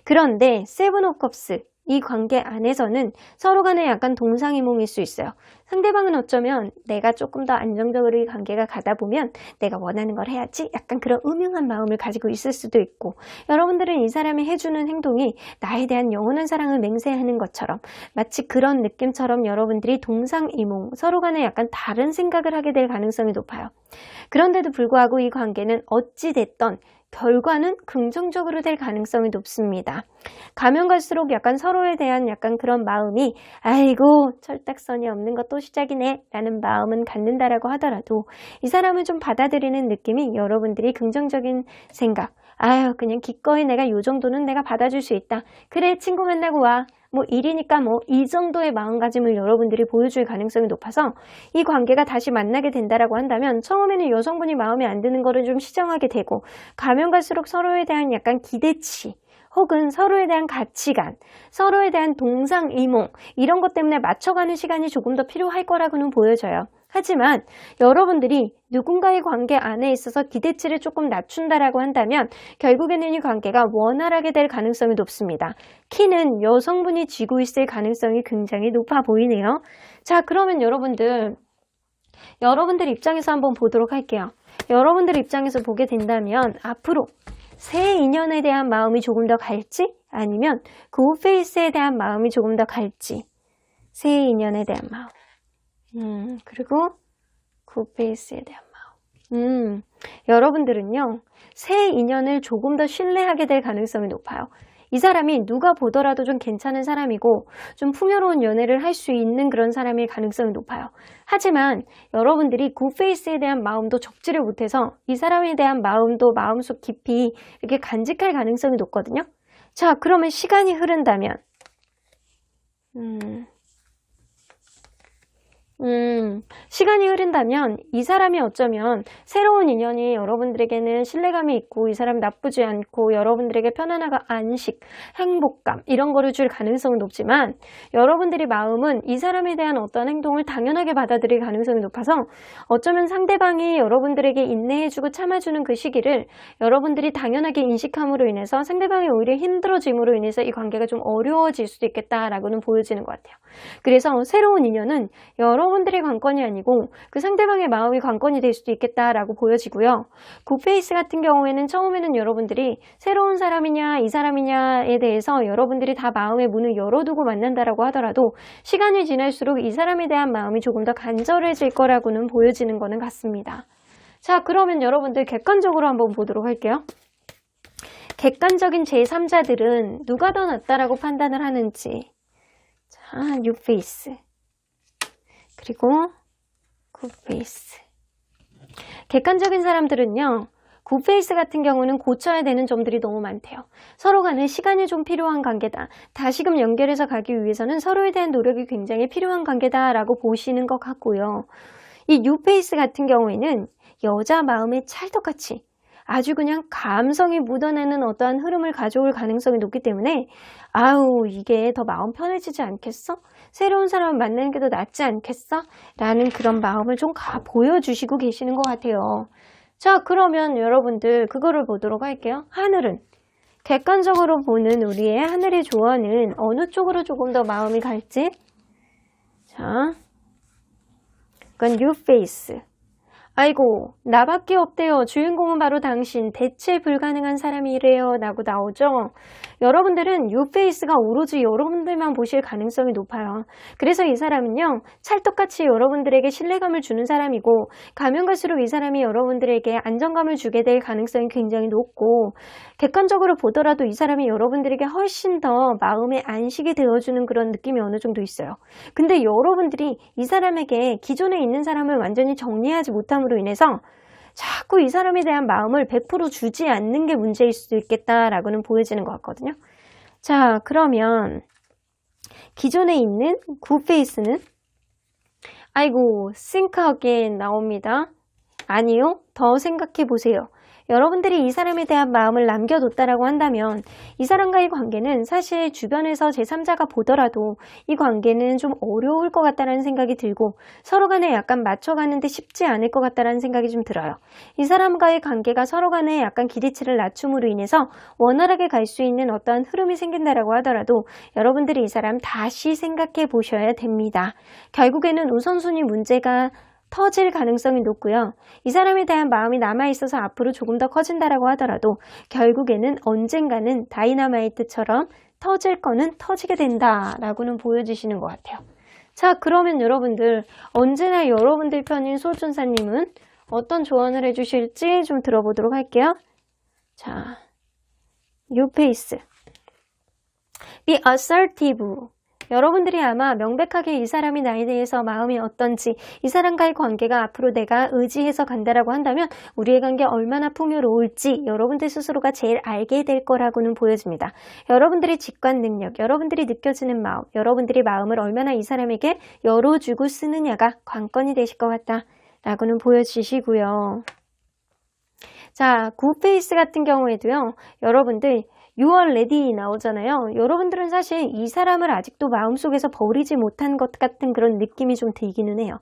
그런데 세븐 오브 컵스, 이 관계 안에서는 서로 간에 약간 동상이몽일 수 있어요. 상대방은 어쩌면 내가 조금 더 안정적으로 이 관계가 가다 보면 내가 원하는 걸 해야지 약간 그런 음흉한 마음을 가지고 있을 수도 있고 여러분들은 이 사람이 해주는 행동이 나에 대한 영원한 사랑을 맹세하는 것처럼 마치 그런 느낌처럼 여러분들이 동상이몽, 서로 간에 약간 다른 생각을 하게 될 가능성이 높아요. 그런데도 불구하고 이 관계는 어찌 됐던 결과는 긍정적으로 될 가능성이 높습니다. 가면 갈수록 약간 서로에 대한 약간 그런 마음이 아이고 철딱선이 없는 것도 시작이네 라는 마음은 갖는다라고 하더라도 이 사람을 좀 받아들이는 느낌이 여러분들이 긍정적인 생각, 그냥 기꺼이 내가 요 정도는 내가 받아줄 수 있다. 그래 친구 만나고 와. 일이니까 이 정도의 마음가짐을 여러분들이 보여줄 가능성이 높아서 이 관계가 다시 만나게 된다라고 한다면 처음에는 여성분이 마음에 안 드는 거를 좀 시정하게 되고 가면 갈수록 서로에 대한 약간 기대치 혹은 서로에 대한 가치관, 서로에 대한 동상이몽 이런 것 때문에 맞춰가는 시간이 조금 더 필요할 거라고는 보여져요. 하지만 여러분들이 누군가의 관계 안에 있어서 기대치를 조금 낮춘다라고 한다면 결국에는 이 관계가 원활하게 될 가능성이 높습니다. 키는 여성분이 쥐고 있을 가능성이 굉장히 높아 보이네요. 자, 그러면 여러분들 입장에서 한번 보도록 할게요. 여러분들 입장에서 보게 된다면 앞으로 새 인연에 대한 마음이 조금 더 갈지 아니면 굿페이스에 대한 마음이 조금 더 갈지 새 인연에 대한 마음 그리고 굿페이스에 대한 마음 여러분들은요 새 인연을 조금 더 신뢰하게 될 가능성이 높아요. 이 사람이 누가 보더라도 좀 괜찮은 사람이고 좀 풍요로운 연애를 할 수 있는 그런 사람일 가능성이 높아요. 하지만 여러분들이 굿페이스에 대한 마음도 적지를 못해서 이 사람에 대한 마음도 마음속 깊이 이렇게 간직할 가능성이 높거든요. 자, 그러면 시간이 흐른다면 시간이 흐른다면 이 사람이 어쩌면 새로운 인연이 여러분들에게는 신뢰감이 있고 이 사람이 나쁘지 않고 여러분들에게 편안함과 안식, 행복감 이런 거를 줄 가능성은 높지만 여러분들의 마음은 이 사람에 대한 어떤 행동을 당연하게 받아들일 가능성이 높아서 어쩌면 상대방이 여러분들에게 인내해주고 참아주는 그 시기를 여러분들이 당연하게 인식함으로 인해서 상대방이 오히려 힘들어짐으로 인해서 이 관계가 좀 어려워질 수도 있겠다라고는 보여지는 것 같아요. 그래서 새로운 인연은 여러분들의 관건이 아니고 그 상대방의 마음이 관건이 될 수도 있겠다라고 보여지고요. 굿페이스 같은 경우에는 처음에는 여러분들이 새로운 사람이냐 이 사람이냐에 대해서 여러분들이 다 마음의 문을 열어두고 만난다라고 하더라도 시간이 지날수록 이 사람에 대한 마음이 조금 더 간절해질 거라고는 보여지는 거는 같습니다. 자, 그러면 여러분들 객관적으로 한번 보도록 할게요. 객관적인 제3자들은 누가 더 낫다라고 판단을 하는지. 자, 뉴페이스 그리고 굿페이스. 객관적인 사람들은요. 굿페이스 같은 경우는 고쳐야 되는 점들이 너무 많대요. 서로 간에 시간이 좀 필요한 관계다. 다시금 연결해서 가기 위해서는 서로에 대한 노력이 굉장히 필요한 관계다라고 보시는 것 같고요. 이 뉴페이스 같은 경우에는 여자 마음의 찰떡같이 아주 그냥 감성이 묻어나는 어떠한 흐름을 가져올 가능성이 높기 때문에 아우 이게 더 마음 편해지지 않겠어? 새로운 사람을 만나는 게 더 낫지 않겠어? 라는 그런 마음을 좀 보여주시고 계시는 것 같아요. 자, 그러면 여러분들 그거를 보도록 할게요. 하늘은 객관적으로 보는 우리의 하늘의 조언은 어느 쪽으로 조금 더 마음이 갈지? 자, 이건 뉴페이스. 아이고 나밖에 없대요. 주인공은 바로 당신. 대체 불가능한 사람이래요. 라고 나오죠. 여러분들은 뉴페이스가 오로지 여러분들만 보실 가능성이 높아요. 그래서 이 사람은요. 찰떡같이 여러분들에게 신뢰감을 주는 사람이고 가면 갈수록 이 사람이 여러분들에게 안정감을 주게 될 가능성이 굉장히 높고 객관적으로 보더라도 이 사람이 여러분들에게 훨씬 더 마음의 안식이 되어주는 그런 느낌이 어느 정도 있어요. 근데 여러분들이 이 사람에게 기존에 있는 사람을 완전히 정리하지 못함으로 인해서 자꾸 이 사람에 대한 마음을 100% 주지 않는 게 문제일 수도 있겠다라고는 보여지는 것 같거든요. 자, 그러면 기존에 있는 굿페이스는 아이고 think again 나옵니다. 아니요. 더 생각해 보세요. 여러분들이 이 사람에 대한 마음을 남겨뒀다라고 한다면 이 사람과의 관계는 사실 주변에서 제3자가 보더라도 이 관계는 좀 어려울 것 같다는 생각이 들고 서로 간에 약간 맞춰가는데 쉽지 않을 것 같다는 생각이 좀 들어요. 이 사람과의 관계가 서로 간에 약간 기대치를 낮춤으로 인해서 원활하게 갈 수 있는 어떠한 흐름이 생긴다라고 하더라도 여러분들이 이 사람 다시 생각해 보셔야 됩니다. 결국에는 우선순위 문제가 터질 가능성이 높고요. 이 사람에 대한 마음이 남아있어서 앞으로 조금 더 커진다라고 하더라도 결국에는 언젠가는 다이너마이트처럼 터질 거는 터지게 된다라고는 보여주시는 것 같아요. 자, 그러면 여러분들 언제나 여러분들 편인 소준사님은 어떤 조언을 해주실지 좀 들어보도록 할게요. 자, 뉴페이스 Be assertive. 여러분들이 아마 명백하게 이 사람이 나에 대해서 마음이 어떤지 이 사람과의 관계가 앞으로 내가 의지해서 간다라고 한다면 우리의 관계 얼마나 풍요로울지 여러분들 스스로가 제일 알게 될 거라고는 보여집니다. 여러분들의 직관 능력, 여러분들이 느껴지는 마음, 여러분들이 마음을 얼마나 이 사람에게 열어주고 쓰느냐가 관건이 되실 것 같다라고는 보여주시고요. 자, 굿페이스 같은 경우에도요. 여러분들 You are ready 나오잖아요. 여러분들은 사실 이 사람을 아직도 마음속에서 버리지 못한 것 같은 그런 느낌이 좀 들기는 해요.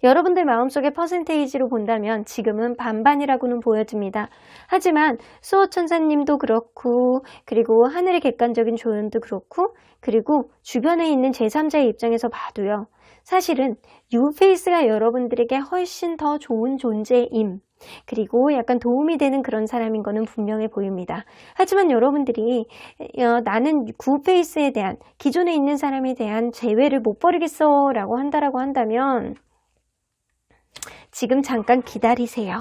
여러분들 마음속의 퍼센테이지로 본다면 지금은 반반이라고는 보여집니다. 하지만 수호천사님도 그렇고 그리고 하늘의 객관적인 조언도 그렇고 그리고 주변에 있는 제3자의 입장에서 봐도요. 사실은 뉴페이스가 여러분들에게 훨씬 더 좋은 존재임. 그리고 약간 도움이 되는 그런 사람인 거는 분명해 보입니다. 하지만 여러분들이 나는 구페이스에 대한 기존에 있는 사람에 대한 재회를 못 버리겠어 라고 한다면 지금 잠깐 기다리세요.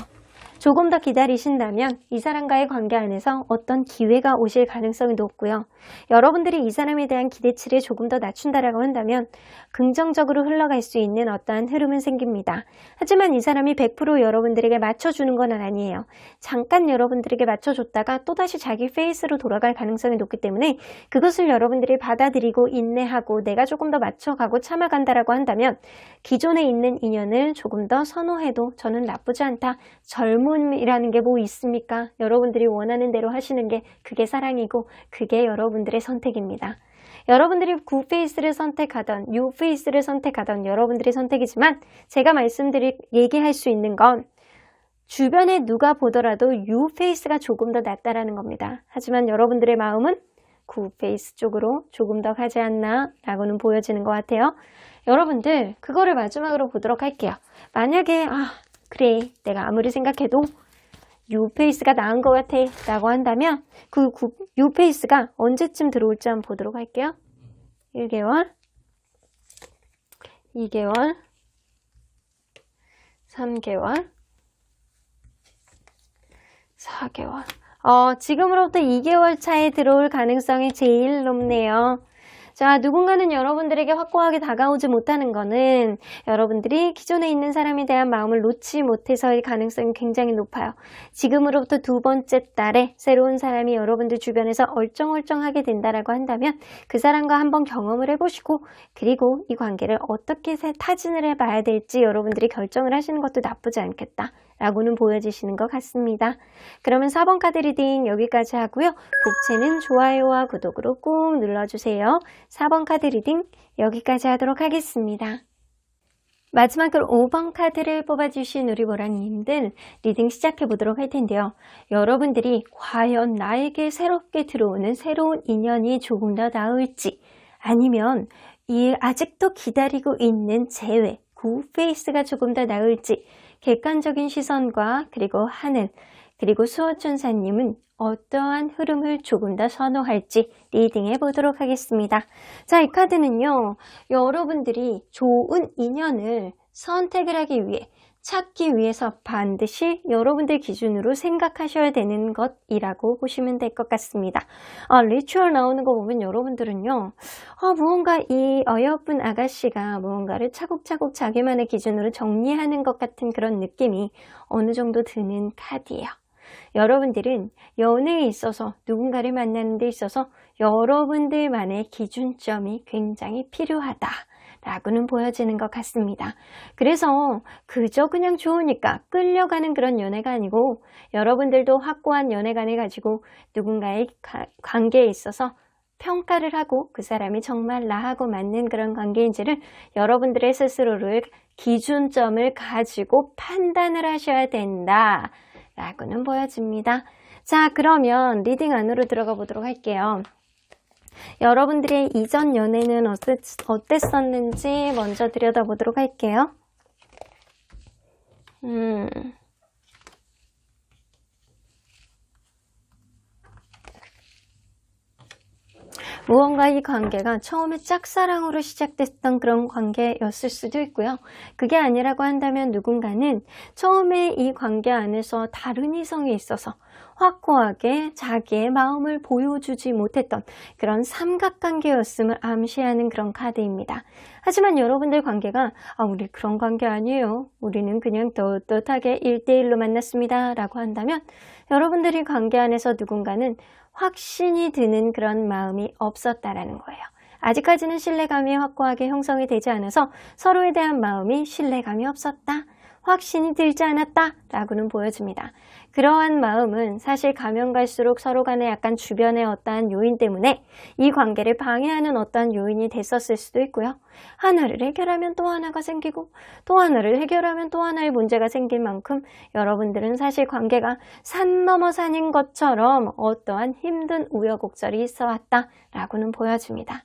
조금 더 기다리신다면 이 사람과의 관계 안에서 어떤 기회가 오실 가능성이 높고요. 여러분들이 이 사람에 대한 기대치를 조금 더 낮춘다라고 한다면 긍정적으로 흘러갈 수 있는 어떠한 흐름은 생깁니다. 하지만 이 사람이 100% 여러분들에게 맞춰주는 건 아니에요. 잠깐 여러분들에게 맞춰줬다가 또다시 자기 페이스로 돌아갈 가능성이 높기 때문에 그것을 여러분들이 받아들이고 인내하고 내가 조금 더 맞춰가고 참아간다라고 한다면 기존에 있는 인연을 조금 더 선호해도 저는 나쁘지 않다. 젊음이라는 게 뭐 있습니까? 여러분들이 원하는 대로 하시는 게 그게 사랑이고 그게 여러분들의 선택입니다. 여러분들이 구페이스를 선택하던 뉴페이스를 선택하던 여러분들의 선택이지만 제가 얘기할 수 있는 건 주변에 누가 보더라도 뉴페이스가 조금 더 낫다라는 겁니다. 하지만 여러분들의 마음은 구페이스 쪽으로 조금 더 가지 않나 라고는 보여지는 것 같아요. 여러분들 그거를 마지막으로 보도록 할게요. 만약에 그래 내가 아무리 생각해도 뉴페이스가 나은 것 같아 라고 한다면 그 뉴페이스가 언제쯤 들어올지 한번 보도록 할게요. 1개월 2개월 3개월 4개월 지금으로부터 2개월 차에 들어올 가능성이 제일 높네요. 자, 누군가는 여러분들에게 확고하게 다가오지 못하는 거는 여러분들이 기존에 있는 사람에 대한 마음을 놓지 못해서일 가능성이 굉장히 높아요. 지금으로부터 2번째 달에 새로운 사람이 여러분들 주변에서 얼쩡얼쩡하게 된다라고 한다면 그 사람과 한번 경험을 해보시고 그리고 이 관계를 어떻게 타진을 해봐야 될지 여러분들이 결정을 하시는 것도 나쁘지 않겠다. 라고는 보여지시는 것 같습니다. 그러면 4번 카드 리딩 여기까지 하고요. 복채는 좋아요와 구독으로 꾹 눌러주세요. 4번 카드 리딩 여기까지 하도록 하겠습니다. 마지막으로 5번 카드를 뽑아주신 우리 보라님들 리딩 시작해 보도록 할 텐데요. 여러분들이 과연 나에게 새롭게 들어오는 새로운 인연이 조금 더 나을지 아니면 아직도 기다리고 있는 재회, 구페이스가 조금 더 나을지 객관적인 시선과 그리고 하늘 그리고 수호천사님은 어떠한 흐름을 조금 더 선호할지 리딩해 보도록 하겠습니다. 자, 이 카드는요. 여러분들이 좋은 인연을 선택을 하기 위해 찾기 위해서 반드시 여러분들 기준으로 생각하셔야 되는 것이라고 보시면 될 것 같습니다. 리추얼 나오는 거 보면 여러분들은요. 무언가 이 어여쁜 아가씨가 무언가를 차곡차곡 자기만의 기준으로 정리하는 것 같은 그런 느낌이 어느 정도 드는 카드예요. 여러분들은 연애에 있어서 누군가를 만나는 데 있어서 여러분들만의 기준점이 굉장히 필요하다. 라고는 보여지는 것 같습니다. 그래서 그저 그냥 좋으니까 끌려가는 그런 연애가 아니고 여러분들도 확고한 연애관을 가지고 누군가의 관계에 있어서 평가를 하고 그 사람이 정말 나하고 맞는 그런 관계인지를 여러분들의 스스로를 기준점을 가지고 판단을 하셔야 된다. 라고는 보여집니다. 자, 그러면 리딩 안으로 들어가 보도록 할게요. 여러분들의 이전 연애는 어땠었는지 먼저 들여다보도록 할게요. 무언가 이 관계가 처음에 짝사랑으로 시작됐던 그런 관계였을 수도 있고요. 그게 아니라고 한다면 누군가는 처음에 이 관계 안에서 다른 이성이 있어서 확고하게 자기의 마음을 보여주지 못했던 그런 삼각관계였음을 암시하는 그런 카드입니다. 하지만 여러분들 관계가 우리 그런 관계 아니에요. 우리는 그냥 떳떳하게 1대1로 만났습니다. 라고 한다면 여러분들이 관계 안에서 누군가는 확신이 드는 그런 마음이 없었다라는 거예요. 아직까지는 신뢰감이 확고하게 형성이 되지 않아서 서로에 대한 마음이 신뢰감이 없었다. 확신이 들지 않았다 라고는 보여집니다. 그러한 마음은 사실 가면 갈수록 서로 간에 약간 주변의 어떠한 요인 때문에 이 관계를 방해하는 어떠한 요인이 됐었을 수도 있고요. 하나를 해결하면 또 하나가 생기고 또 하나를 해결하면 또 하나의 문제가 생길 만큼 여러분들은 사실 관계가 산 넘어 산인 것처럼 어떠한 힘든 우여곡절이 있어 왔다 라고는 보여집니다.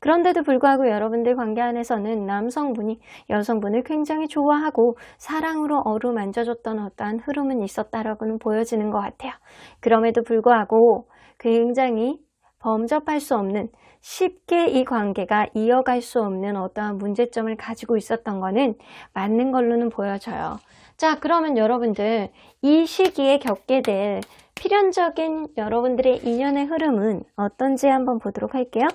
그런데도 불구하고 여러분들 관계 안에서는 남성분이 여성분을 굉장히 좋아하고 사랑으로 어루만져줬던 어떠한 흐름은 있었다라고는 보여지는 것 같아요. 그럼에도 불구하고 굉장히 범접할 수 없는, 쉽게 이 관계가 이어갈 수 없는 어떠한 문제점을 가지고 있었던 거는 맞는 걸로는 보여져요. 자, 그러면 여러분들 이 시기에 겪게 될 필연적인 여러분들의 인연의 흐름은 어떤지 한번 보도록 할게요.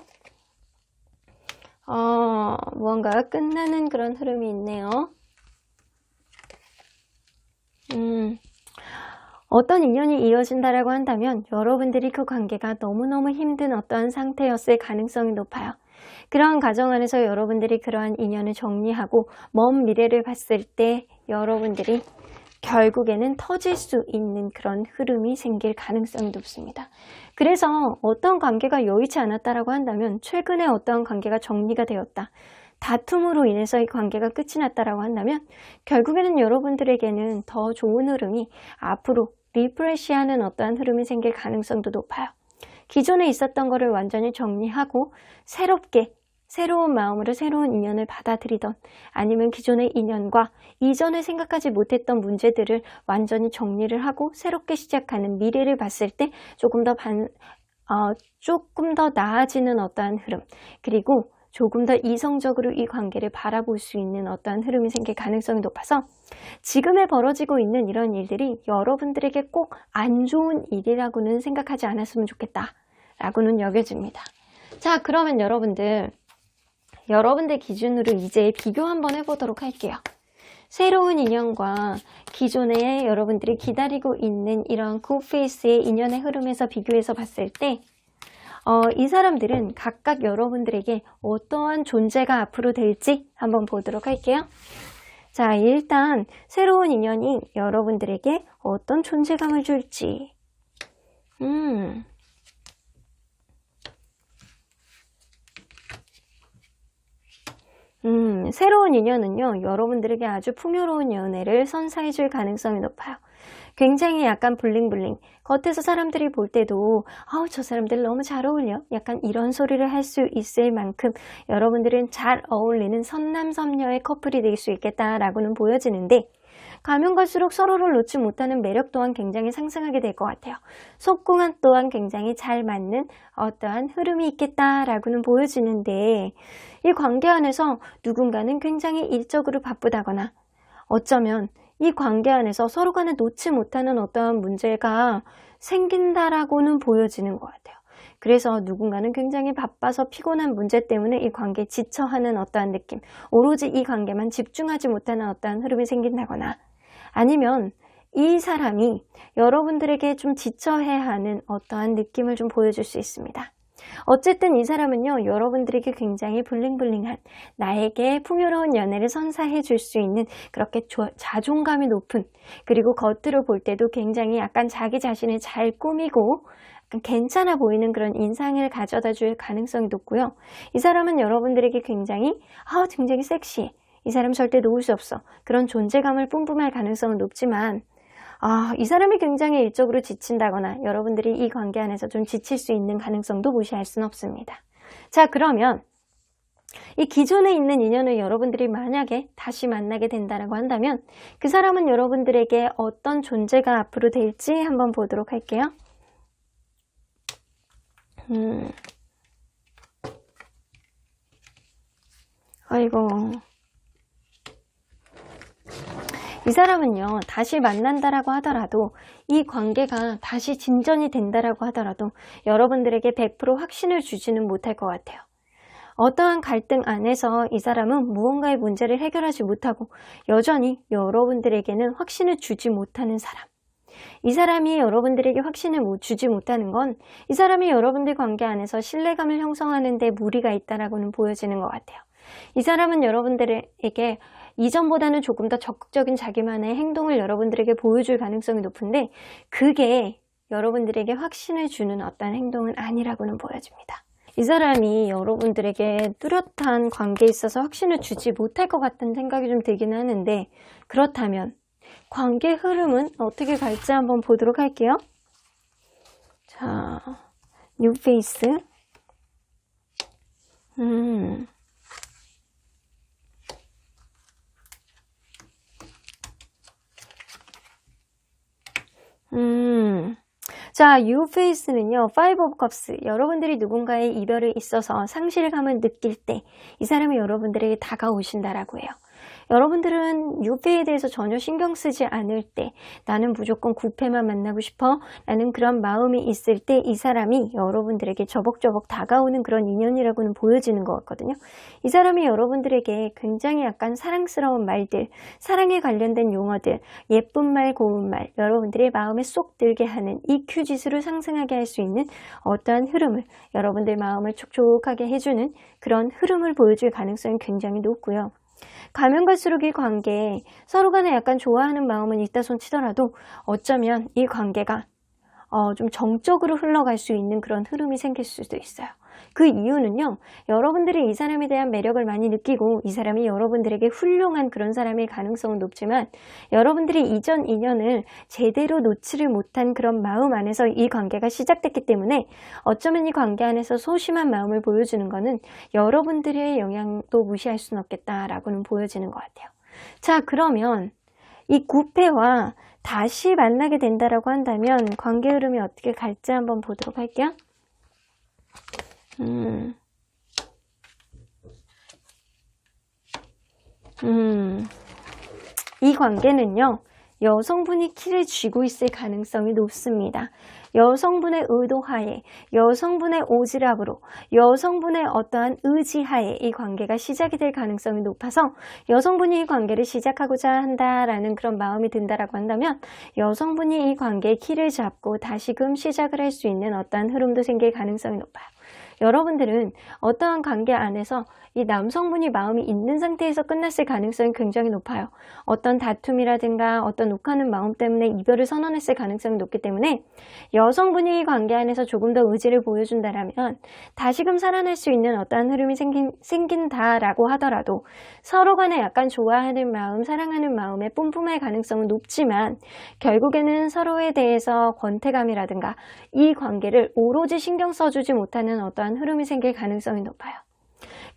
무언가가 끝나는 그런 흐름이 있네요. 어떤 인연이 이어진다라고 한다면 여러분들이 그 관계가 너무너무 힘든 어떠한 상태였을 가능성이 높아요. 그러한 과정 안에서 여러분들이 그러한 인연을 정리하고 먼 미래를 봤을 때 여러분들이 결국에는 터질 수 있는 그런 흐름이 생길 가능성이 높습니다. 그래서 어떤 관계가 여의치 않았다라고 한다면 최근에 어떤 관계가 정리가 되었다. 다툼으로 인해서 이 관계가 끝이 났다라고 한다면 결국에는 여러분들에게는 더 좋은 흐름이 앞으로 리프레시하는 어떠한 흐름이 생길 가능성도 높아요. 기존에 있었던 거를 완전히 정리하고 새롭게 새로운 마음으로 새로운 인연을 받아들이던 아니면 기존의 인연과 이전에 생각하지 못했던 문제들을 완전히 정리를 하고 새롭게 시작하는 미래를 봤을 때 조금 더 나아지는 어떠한 흐름, 그리고 조금 더 이성적으로 이 관계를 바라볼 수 있는 어떠한 흐름이 생길 가능성이 높아서 지금에 벌어지고 있는 이런 일들이 여러분들에게 꼭 안 좋은 일이라고는 생각하지 않았으면 좋겠다 라고는 여겨집니다. 자, 그러면 여러분들 기준으로 이제 비교 한번 해보도록 할게요. 새로운 인연과 기존에 여러분들이 기다리고 있는 이런 굿페이스의 인연의 흐름에서 비교해서 봤을 때 이 사람들은 각각 여러분들에게 어떠한 존재가 앞으로 될지 한번 보도록 할게요. 자, 일단 새로운 인연이 여러분들에게 어떤 존재감을 줄지. 새로운 인연은요, 여러분들에게 아주 풍요로운 연애를 선사해 줄 가능성이 높아요. 굉장히 약간 블링블링, 겉에서 사람들이 볼 때도 저 사람들 너무 잘 어울려, 약간 이런 소리를 할 수 있을 만큼 여러분들은 잘 어울리는 선남선녀의 커플이 될 수 있겠다라고는 보여지는데, 가면 갈수록 서로를 놓지 못하는 매력 또한 굉장히 상승하게 될 것 같아요. 속궁합 또한 굉장히 잘 맞는 어떠한 흐름이 있겠다라고는 보여지는데, 이 관계 안에서 누군가는 굉장히 일적으로 바쁘다거나 어쩌면 이 관계 안에서 서로 간에 놓지 못하는 어떠한 문제가 생긴다라고는 보여지는 것 같아요. 그래서 누군가는 굉장히 바빠서 피곤한 문제 때문에 이 관계에 지쳐하는 어떠한 느낌, 오로지 이 관계만 집중하지 못하는 어떠한 흐름이 생긴다거나, 아니면 이 사람이 여러분들에게 좀 지쳐해야 하는 어떠한 느낌을 좀 보여줄 수 있습니다. 어쨌든 이 사람은요, 여러분들에게 굉장히 블링블링한, 나에게 풍요로운 연애를 선사해 줄 수 있는 그렇게 자존감이 높은, 그리고 겉으로 볼 때도 굉장히 약간 자기 자신을 잘 꾸미고 약간 괜찮아 보이는 그런 인상을 가져다 줄 가능성이 높고요. 이 사람은 여러분들에게 굉장히 섹시해, 이 사람 절대 놓을 수 없어, 그런 존재감을 뿜뿜할 가능성은 높지만 이 사람이 굉장히 일적으로 지친다거나 여러분들이 이 관계 안에서 좀 지칠 수 있는 가능성도 무시할 수는 없습니다. 자, 그러면 이 기존에 있는 인연을 여러분들이 만약에 다시 만나게 된다고 한다면 그 사람은 여러분들에게 어떤 존재가 앞으로 될지 한번 보도록 할게요. 아이고, 이 사람은요, 다시 만난다라고 하더라도, 이 관계가 다시 진전이 된다라고 하더라도 여러분들에게 100% 확신을 주지는 못할 것 같아요. 어떠한 갈등 안에서 이 사람은 무언가의 문제를 해결하지 못하고 여전히 여러분들에게는 확신을 주지 못하는 사람. 이 사람이 여러분들에게 확신을 주지 못하는 건 이 사람이 여러분들 관계 안에서 신뢰감을 형성하는 데 무리가 있다라고는 보여지는 것 같아요. 이 사람은 여러분들에게 이전보다는 조금 더 적극적인 자기만의 행동을 여러분들에게 보여줄 가능성이 높은데 그게 여러분들에게 확신을 주는 어떤 행동은 아니라고는 보여집니다. 이 사람이 여러분들에게 뚜렷한 관계에 있어서 확신을 주지 못할 것 같다는 생각이 좀 들긴 하는데 그렇다면 관계 흐름은 어떻게 갈지 한번 보도록 할게요. 자, 뉴페이스. 자, 뉴페이스는요, Five of Cups. 여러분들이 누군가의 이별에 있어서 상실감을 느낄 때 이 사람이 여러분들에게 다가오신다라고 해요. 여러분들은 유패에 대해서 전혀 신경 쓰지 않을 때 나는 무조건 구패만 만나고 싶어 라는 그런 마음이 있을 때 이 사람이 여러분들에게 저벅저벅 다가오는 그런 인연이라고는 보여지는 것 같거든요. 이 사람이 여러분들에게 굉장히 약간 사랑스러운 말들, 사랑에 관련된 용어들, 예쁜 말, 고운 말, 여러분들의 마음에 쏙 들게 하는 EQ 지수를 상승하게 할 수 있는 어떠한 흐름을 여러분들 마음을 촉촉하게 해주는 그런 흐름을 보여줄 가능성이 굉장히 높고요. 가면 갈수록 이 관계에 서로 간에 약간 좋아하는 마음은 있다 손 치더라도 어쩌면 이 관계가 좀 정적으로 흘러갈 수 있는 그런 흐름이 생길 수도 있어요. 그 이유는요, 여러분들이 이 사람에 대한 매력을 많이 느끼고 이 사람이 여러분들에게 훌륭한 그런 사람일 가능성은 높지만 여러분들이 이전 인연을 제대로 놓지를 못한 그런 마음 안에서 이 관계가 시작됐기 때문에 어쩌면 이 관계 안에서 소심한 마음을 보여주는 것은 여러분들의 영향도 무시할 수는 없겠다라고는 보여지는 것 같아요. 자, 그러면 이 구패와 다시 만나게 된다라고 한다면 관계 흐름이 어떻게 갈지 한번 보도록 할게요. 이 관계는요, 여성분이 키를 쥐고 있을 가능성이 높습니다. 여성분의 의도하에, 여성분의 오지랖으로, 여성분의 어떠한 의지하에 이 관계가 시작이 될 가능성이 높아서 여성분이 이 관계를 시작하고자 한다라는 그런 마음이 든다라고 한다면 여성분이 이 관계의 키를 잡고 다시금 시작을 할 수 있는 어떠한 흐름도 생길 가능성이 높아요. 여러분들은 어떠한 관계 안에서 이 남성분이 마음이 있는 상태에서 끝났을 가능성이 굉장히 높아요. 어떤 다툼이라든가 어떤 욱하는 마음 때문에 이별을 선언했을 가능성이 높기 때문에 여성분이 이 관계 안에서 조금 더 의지를 보여준다면 다시금 살아날 수 있는 어떠한 흐름이 생긴다라고 하더라도 서로 간에 약간 좋아하는 마음, 사랑하는 마음에 뿜뿜할 가능성은 높지만 결국에는 서로에 대해서 권태감이라든가 이 관계를 오로지 신경 써주지 못하는 어떠한 흐름이 생길 가능성이 높아요.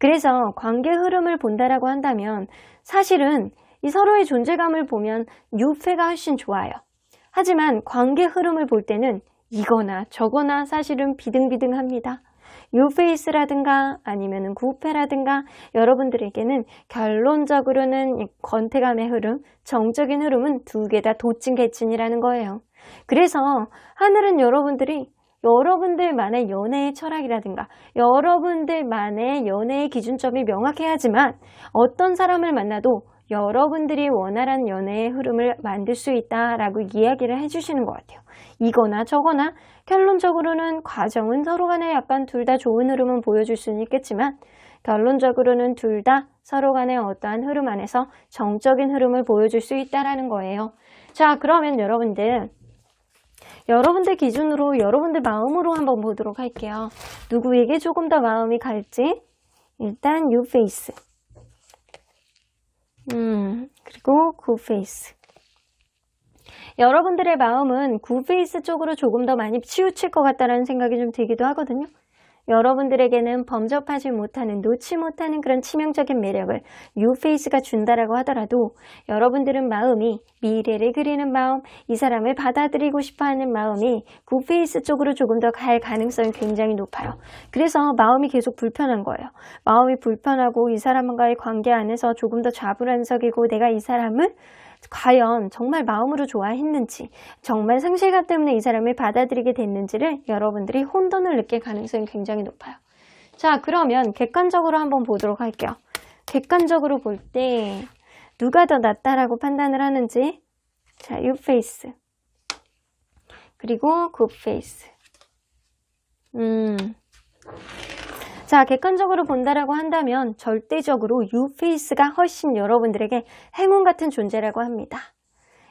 그래서 관계 흐름을 본다라고 한다면 사실은 이 서로의 존재감을 보면 유패가 훨씬 좋아요. 하지만 관계 흐름을 볼 때는 이거나 저거나 사실은 비등비등합니다. 유페이스라든가 아니면 구패라든가 여러분들에게는 결론적으로는 권태감의 흐름, 정적인 흐름은 두 개 다 도찐개찐이라는 거예요. 그래서 하늘은 여러분들만의 연애의 철학이라든가 여러분들만의 연애의 기준점이 명확해야지만 어떤 사람을 만나도 여러분들이 원활한 연애의 흐름을 만들 수 있다라고 이야기를 해주시는 것 같아요. 이거나 저거나 결론적으로는 과정은 서로 간에 약간 둘 다 좋은 흐름은 보여줄 수는 있겠지만 결론적으로는 둘 다 서로 간의 어떠한 흐름 안에서 정적인 흐름을 보여줄 수 있다라는 거예요. 자, 그러면 여러분들 기준으로 여러분들 마음으로 한번 보도록 할게요. 누구에게 조금 더 마음이 갈지 일단 유페이스 그리고 구페이스. 여러분들의 마음은 구페이스 쪽으로 조금 더 많이 치우칠 것 같다는 생각이 좀 들기도 하거든요. 여러분들에게는 범접하지 못하는, 놓지 못하는 그런 치명적인 매력을 뉴페이스가 준다라고 하더라도 여러분들은 마음이 미래를 그리는 마음, 이 사람을 받아들이고 싶어하는 마음이 구페이스 쪽으로 조금 더 갈 가능성이 굉장히 높아요. 그래서 마음이 계속 불편한 거예요. 마음이 불편하고 이 사람과의 관계 안에서 조금 더 좌불안석이고 내가 이 사람을 과연 정말 마음으로 좋아했는지 정말 상실감 때문에 이 사람을 받아들이게 됐는지를 여러분들이 혼돈을 느낄 가능성이 굉장히 높아요. 자, 그러면 객관적으로 한번 보도록 할게요. 객관적으로 볼 때 누가 더 낫다라고 판단을 하는지. 자, 유페이스 그리고 굿페이스. 자, 객관적으로 본다라고 한다면 절대적으로 유페이스가 훨씬 여러분들에게 행운 같은 존재라고 합니다.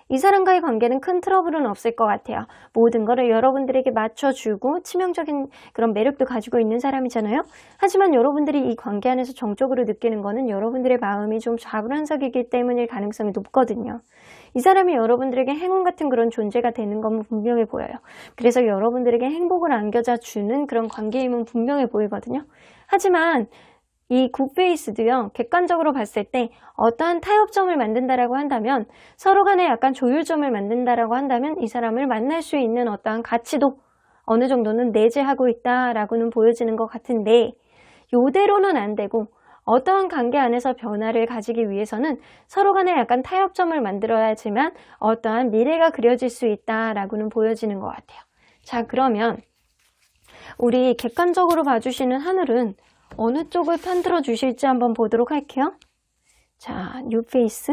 이 사람과의 관계는 큰 트러블은 없을 것 같아요. 모든 거를 여러분들에게 맞춰주고 치명적인 그런 매력도 가지고 있는 사람이잖아요. 하지만 여러분들이 이 관계 안에서 정적으로 느끼는 거는 여러분들의 마음이 좀 좌불안석이기 때문일 가능성이 높거든요. 이 사람이 여러분들에게 행운 같은 그런 존재가 되는 건 분명해 보여요. 그래서 여러분들에게 행복을 안겨다 주는 그런 관계임은 분명해 보이거든요. 하지만 이 굿페이스도요, 객관적으로 봤을 때 어떠한 타협점을 만든다라고 한다면, 서로 간에 약간 조율점을 만든다라고 한다면 이 사람을 만날 수 있는 어떠한 가치도 어느 정도는 내재하고 있다라고는 보여지는 것 같은데, 요대로는 안 되고 어떠한 관계 안에서 변화를 가지기 위해서는 서로 간에 약간 타협점을 만들어야지만 어떠한 미래가 그려질 수 있다라고는 보여지는 것 같아요. 자, 그러면 우리 객관적으로 봐주시는 하늘은 어느 쪽을 편들어 주실지 한번 보도록 할게요. 자, 뉴페이스.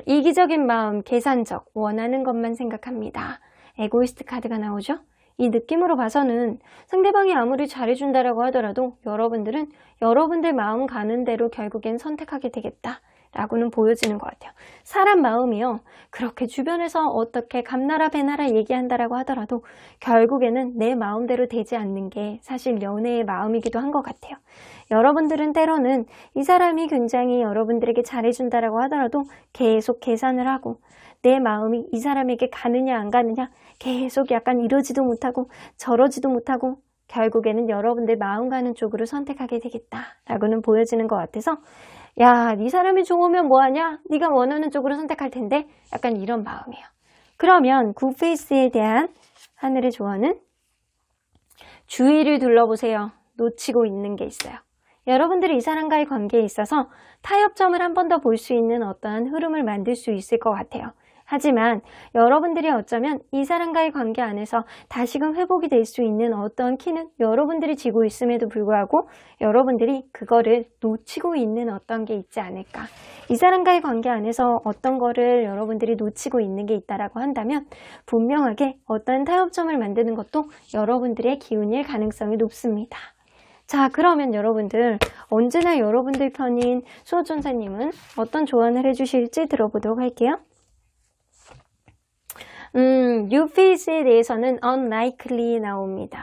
이기적인 마음, 계산적, 원하는 것만 생각합니다. 에고이스트 카드가 나오죠? 이 느낌으로 봐서는 상대방이 아무리 잘해준다라고 하더라도 여러분들은 여러분들 마음 가는 대로 결국엔 선택하게 되겠다 라고는 보여지는 것 같아요. 사람 마음이요, 그렇게 주변에서 어떻게 감나라 배나라 얘기한다라고 하더라도 결국에는 내 마음대로 되지 않는 게 사실 연애의 마음이기도 한 것 같아요. 여러분들은 때로는 이 사람이 굉장히 여러분들에게 잘해준다라고 하더라도 계속 계산을 하고 내 마음이 이 사람에게 가느냐 안 가느냐 계속 약간 이러지도 못하고 저러지도 못하고 결국에는 여러분들 마음 가는 쪽으로 선택하게 되겠다라고는 보여지는 것 같아서, 야, 네 사람이 좋으면 뭐하냐? 네가 원하는 쪽으로 선택할 텐데, 약간 이런 마음이에요. 그러면 굿페이스에 대한 하늘의 조언은 주위를 둘러보세요. 놓치고 있는 게 있어요. 여러분들이 이 사람과의 관계에 있어서 타협점을 한 번 더 볼 수 있는 어떠한 흐름을 만들 수 있을 것 같아요. 하지만 여러분들이 어쩌면 이 사람과의 관계 안에서 다시금 회복이 될 수 있는 어떤 키는 여러분들이 쥐고 있음에도 불구하고 여러분들이 그거를 놓치고 있는 어떤 게 있지 않을까. 이 사람과의 관계 안에서 어떤 거를 여러분들이 놓치고 있는 게 있다라고 한다면 분명하게 어떤 타협점을 만드는 것도 여러분들의 기운일 가능성이 높습니다. 자, 그러면 여러분들, 언제나 여러분들 편인 수호천사님은 어떤 조언을 해주실지 들어보도록 할게요. 뉴페이스에 대해서는 unlikely 나옵니다.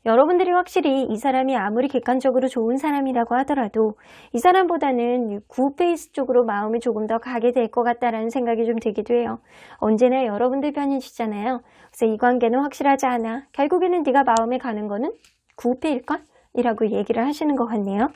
여러분들이 확실히 이 사람이 아무리 객관적으로 좋은 사람이라고 하더라도 이 사람보다는 굿페이스 쪽으로 마음이 조금 더 가게 될 것 같다라는 생각이 좀 들기도 해요. 언제나 여러분들 편이시잖아요. 그래서 이 관계는 확실하지 않아. 결국에는 네가 마음에 가는 거는 굿페일걸? 이라고 얘기를 하시는 것 같네요.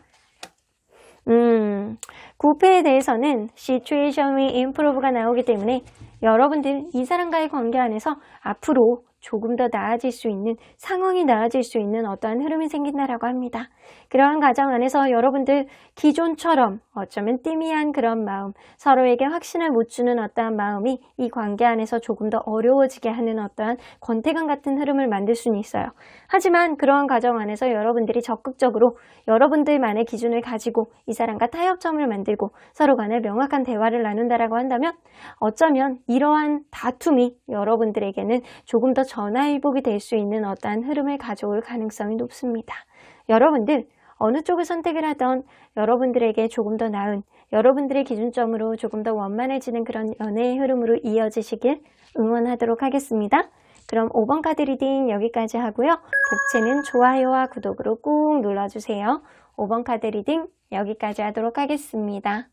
굿페에 대해서는 situation will improve가 나오기 때문에 여러분들 이 사람과의 관계 안에서 앞으로 조금 더 나아질 수 있는, 상황이 나아질 수 있는 어떠한 흐름이 생긴다라고 합니다. 그러한 과정 안에서 여러분들 기존처럼 어쩌면 띠미한 그런 마음, 서로에게 확신을 못 주는 어떠한 마음이 이 관계 안에서 조금 더 어려워지게 하는 어떠한 권태감 같은 흐름을 만들 수는 있어요. 하지만 그러한 과정 안에서 여러분들이 적극적으로 여러분들만의 기준을 가지고 이 사람과 타협점을 만들고 서로 간에 명확한 대화를 나눈다라고 한다면 어쩌면 이러한 다툼이 여러분들에게는 조금 더 전화위복이 될 수 있는 어떠한 흐름을 가져올 가능성이 높습니다. 여러분들 어느 쪽을 선택을 하던 여러분들에게 조금 더 나은, 여러분들의 기준점으로 조금 더 원만해지는 그런 연애의 흐름으로 이어지시길 응원하도록 하겠습니다. 그럼 5번 카드 리딩 여기까지 하고요. 복채는 좋아요와 구독으로 꾹 눌러주세요. 5번 카드 리딩 여기까지 하도록 하겠습니다.